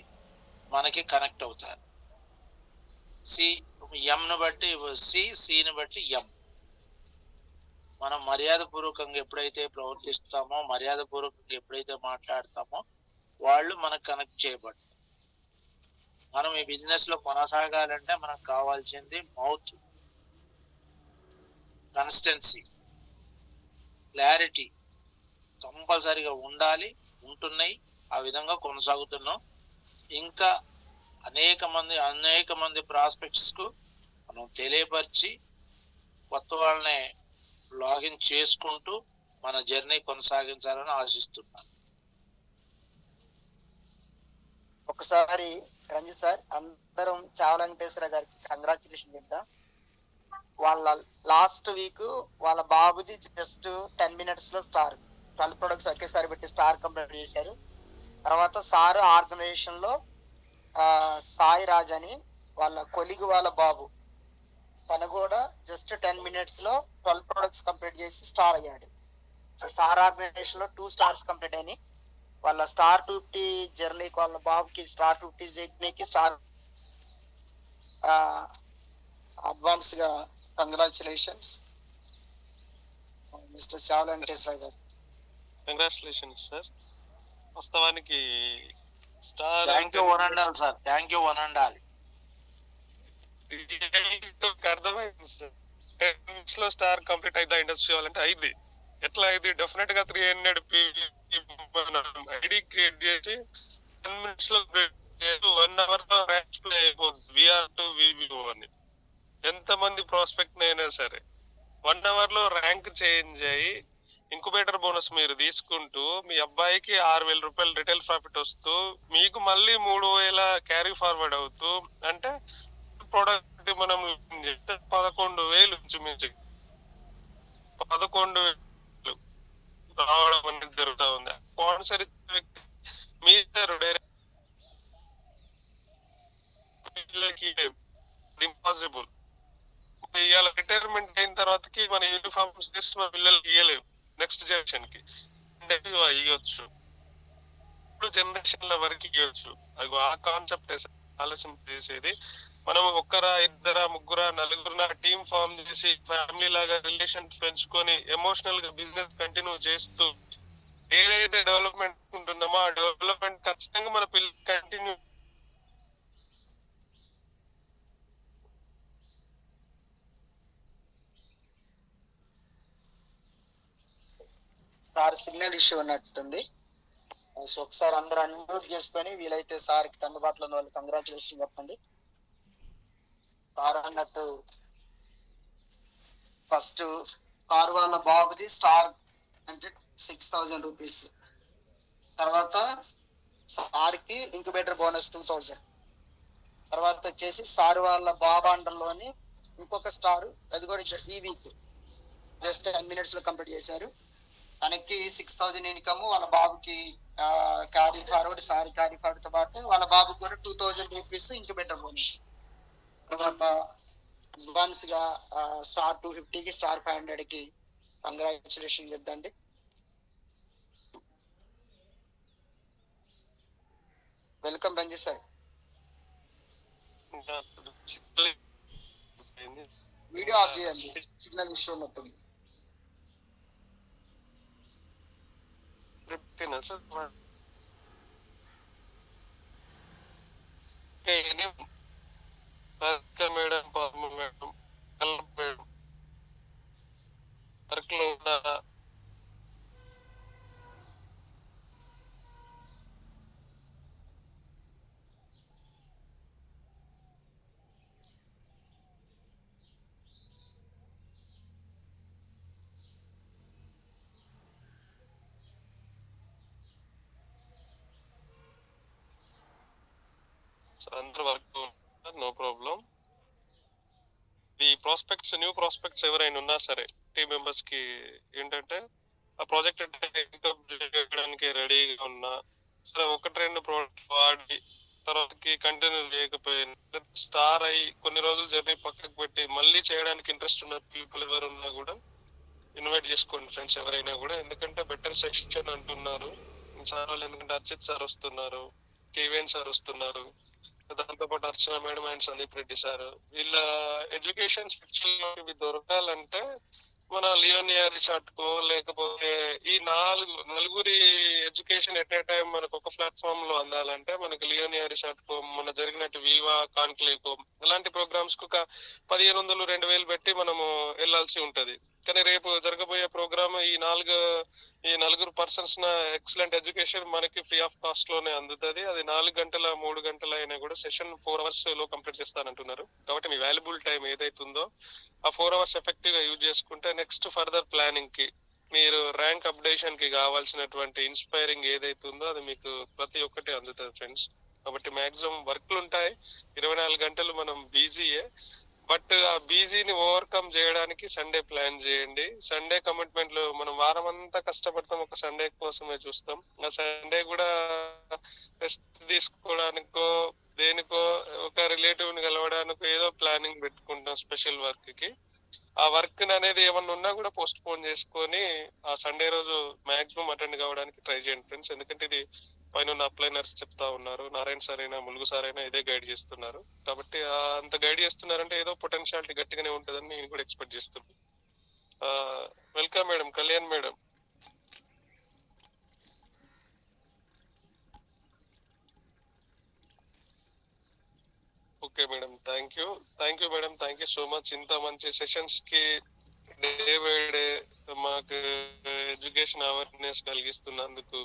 మనకి కనెక్ట్ అవుతారు. ఎంను బట్టి సిని బట్టి ఎం. మనం మర్యాద పూర్వకంగా ఎప్పుడైతే ప్రవర్తిస్తామో, మర్యాద పూర్వకంగా ఎప్పుడైతే మాట్లాడతామో వాళ్ళు మనకు కనెక్ట్ చేయబడతారు. మనం ఈ బిజినెస్ లో కొనసాగాలంటే మనకు కావాల్సింది మౌత్, కన్సిస్టెన్సీ, క్లారిటీ కంపల్సరీగా ఉండాలి, ఉంటున్నాయి. ఆ విధంగా కొనసాగుతున్నాం. ఇంకా అనేక మంది ప్రాస్పెక్ట్స్ కు మనం తెలియపరిచి కొత్త వాళ్ళని లాగిన్ చేసుకుంటూ మన జర్నీ కొనసాగించాలని ఆశిస్తున్నాను. ఒకసారి రంజిత్ సార్, అందరం చావల వెంకటేశ్వర గారికి కంగ్రాచులేషన్ చెప్తాం. వాళ్ళ లాస్ట్ వీక్ వాళ్ళ బాబుది జస్ట్ 10 minutes లో స్టార్ 12 ప్రొడక్ట్స్ ఒకేసారి పెట్టి స్టార్ కంప్లీట్ చేశారు. తర్వాత సార్ ఆర్గనైజేషన్ లో సాయి రాజ్ అని వాళ్ళ కొలిగు వాళ్ళ బాబు, తను కూడా జస్ట్ 10 minutes లో 12 ప్రొడక్ట్స్ కంప్లీట్ చేసి స్టార్ అయ్యాడు. సో సార్ ఆర్గనైజేషన్ లో 2 stars కంప్లీట్ అయినాయి. వాళ్ళ స్టార్ 250 జర్నీకి, వాళ్ళ బాబుకి స్టార్ 250 జర్నీకి స్టార్ అడ్వాన్స్ గా congratulations mister Chavala Venkateswara garu. Congratulations sir. వాస్తవానికి star sir, thank you one and all. అర్థమైంది సార్. 10 minutes లో స్టార్ కంప్లీట్ అయితే ఇండస్ట్రీ వాళ్ళంటే అయింది. ఎట్లా అయింది? డెఫినెట్ గా 300 ఐడి క్రియేట్ చేసి 10 minutes లో 1 hour లో ర్యాంక్ ప్లే అయిపోతుంది. VR to VBO అని ఎంత మంది ప్రాస్పెక్ట్ అయినా సరే 1 hour లో ర్యాంక్ చేంజ్ అయ్యి ఇంక్యుబేటర్ బోనస్ మీరు తీసుకుంటూ మీ అబ్బాయికి 6,000 రూపాయలు రిటైల్ ప్రాఫిట్ వస్తూ మీకు మళ్ళీ 3,000 క్యారీ ఫార్వర్డ్ అవుతూ, అంటే ప్రొడక్ట్ మనం చెప్తే 11,000 ఇంచుమించు 11,000 రావడం అనేది జరుగుతూ ఉంది. స్పాన్సర్ ఇచ్చే వ్యక్తి మీరు డైరెక్ట్ ఇంపాసిబుల్. ఇవాళ రిటైర్మెంట్ అయిన తర్వాతకి మన యూనిఫామ్స్ చేసి మన పిల్లలకి ఇవ్వలేము. నెక్స్ట్ జనరేషన్ కి ఇవ్వచ్చు, ఇప్పుడు జనరేషన్ల వరకు ఇవ్వచ్చు. అది ఆ కాన్సెప్ట్ ఆలోచన చేసేది. మనం 1, 2, 3, 4 టీమ్ ఫామ్ చేసి ఫ్యామిలీ లాగా రిలేషన్ పెంచుకొని ఎమోషనల్ గా బిజినెస్ కంటిన్యూ చేస్తూ ఏదైతే డెవలప్మెంట్ ఉంటుందో ఆ డెవలప్మెంట్ ఖచ్చితంగా మన పిల్లలు కంటిన్యూ. సార్ సిగ్నల్ ఇష్యూ ఉన్నట్టుంది. సో ఒకసారి అందరూ అన్మ్యూట్ చేసుకొని వీలైతే సార్కి అందుబాటులో ఉన్న వాళ్ళు కంగ్రాచులేషన్ చెప్పండి. సార్ అన్నట్టు ఫస్ట్ సార్ వాళ్ళ బాబుది స్టార్ అంటే 6,000 రూపీస్, తర్వాత సార్కి ఇంక్యుబేటర్ బోనస్ 2000. తర్వాత వచ్చేసి సార్ వాళ్ళ బాబాండంలోని ఇంకొక స్టార్, అది కూడా ఈ వీక్ జస్ట్ 10 minutes లో కంప్లీట్ చేశారు. తనకి 6000 ఇన్కమ్, వాళ్ళ బాబుకి carry forward, sir carry forward తో పాటు వాళ్ళ బాబుకి కూడా 2000 రూపీస్ ఇంక్యుబేటర్ బోనస్. తర్వాత అడ్వాన్స్ గా స్టార్ 250కి స్టార్ 500కి కంగ్రాచులేషన్ చెప్దండి. Welcome Ranjith sir. Video off చేయండి సిగ్నల్ ఇష్యూ ఉన్నప్పుడు. మేడం మేడం మేడం వర్క్లో ఉన్నారా? అందరూ వర్క్ నో ప్రాబ్లం. ఈ ప్రాస్పెక్ట్స్, న్యూ ప్రాస్పెక్ట్స్ ఎవరైనా ఉన్నా సరే టీం మెంబర్స్ కి ఏంటంటే ఆ ప్రాజెక్ట్ చేయడానికి రెడీగా ఉన్నా సరే, 1-2 ప్రోడక్ట్ వాడి తర్వాతకి కంటిన్యూ చేయకపోయినా స్టార్ అయ్యి కొన్ని రోజులు జర్నీ పక్కకు పెట్టి మళ్ళీ చేయడానికి ఇంట్రెస్ట్ ఉన్న పీపుల్ ఎవరు ఉన్నా కూడా ఇన్వైట్ చేసుకోండి ఫ్రెండ్స్ ఎవరైనా కూడా. ఎందుకంటే బెటర్ సెక్షన్ అంటున్నారు సార్ వాళ్ళు, ఎందుకంటే అర్చిత్ సార్ వస్తున్నారు, కేవీఎన్ సార్ వస్తున్నారు, దాంతో పాటు Archana madam and Sandeep Reddy sir. వీళ్ళ ఎడ్యుకేషన్ సెక్షన్ ఇవి దొరకాలంటే మన లియోనియా రిసార్ట్ కో లేకపోతే ఈ నలుగురి ఎడ్యుకేషన్ ఎట్ ఏ టైం మనకు ఒక ప్లాట్ఫామ్ లో అందాలంటే మనకి లియోనియా రిసార్ట్ కో, మన జరిగినట్టు వివా కాన్క్లేవ్ కో ఇలాంటి ప్రోగ్రామ్స్ కు 1500-2000 పెట్టి మనము వెళ్లాల్సి ఉంటది. కానీ రేపు జరగబోయే ప్రోగ్రామ్ ఈ నలుగురు పర్సన్స్ ఎక్సలెంట్ ఎడ్యుకేషన్ మనకి ఫ్రీ ఆఫ్ కాస్ట్ లోనే అందుతుంది. అది 4 గంటల 3 గంటల అయినా కూడా సెషన్ 4 hours లో కంప్లీట్ చేస్తానంటున్నారు. కాబట్టి మీ వాల్యుబుల్ టైం ఏదైతుందో ఆ 4 hours ఎఫెక్టివ్ గా యూజ్ చేసుకుంటే నెక్స్ట్ ఫర్దర్ ప్లానింగ్ కి, మీరు ర్యాంక్ అప్డేషన్ కి కావాల్సినటువంటి ఇన్స్పైరింగ్ ఏదైతుందో అది మీకు ప్రతి ఒక్కటి అందుతుంది ఫ్రెండ్స్. కాబట్టి మాక్సిమం వర్క్లు ఉంటాయి, 24 గంటలు మనం బిజీయే. బట్ ఆ బిజీని ఓవర్కమ్ చేయడానికి సండే ప్లాన్ చేయండి. సండే కమిట్మెంట్ లో మనం వారం అంతా కష్టపడతాం, ఒక సండే కోసమే చూస్తాం. ఆ సండే కూడా రెస్ట్ తీసుకోవడానికో దేనికో, ఒక రిలేటివ్ ని కలవడానికో ఏదో ప్లానింగ్ పెట్టుకుంటాం స్పెషల్ వర్క్ కి. ఆ వర్క్ అనేది ఏమన్నా ఉన్నా కూడా పోస్ట్ పోన్ చేసుకొని ఆ సండే రోజు మాక్సిమం అటెండ్ కావడానికి ట్రై చేయండి ఫ్రెండ్స్. ఎందుకంటే ఇది పైన అప్లైనర్స్ చెప్తా ఉన్నారు, నారాయణ సార్ అయినా ములుగు సార్ అయినా ఇదే గైడ్ చేస్తున్నారు. కాబట్టి అంత గైడ్ చేస్తున్నారంటే ఏదో పొటెన్షియాలిటీ గట్టిగానే ఉంటుందని నేను కూడా ఎక్స్పెక్ట్ చేస్తున్నాను. Welcome madam, Kalyan madam. Okay madam, thank you madam, thank you so much. ఇంత మంచి సెషన్స్ కి డే బై డే మాకు ఎడ్యుకేషన్ అవేర్నెస్ కలిగిస్తున్నందుకు,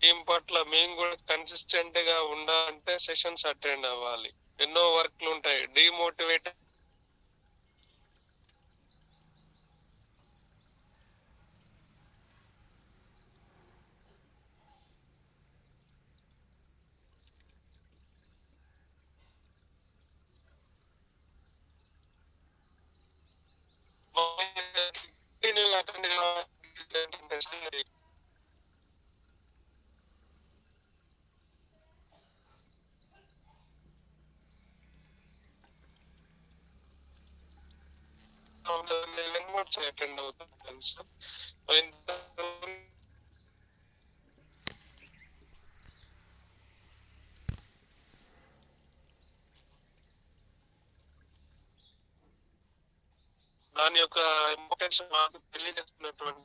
టీం పట్ల మేము కూడా కన్సిస్టెంట్ గా ఉండాలంటే సెషన్స్ అటెండ్ అవ్వాలి. ఎన్నో వర్క్లు ఉంటాయి, డిమోటివేట్ అటెండ్ అటెండ్ అవుతుంది సార్. దాని యొక్క ఇంపార్టెన్స్ మాకు తెలియజేస్తున్నటువంటి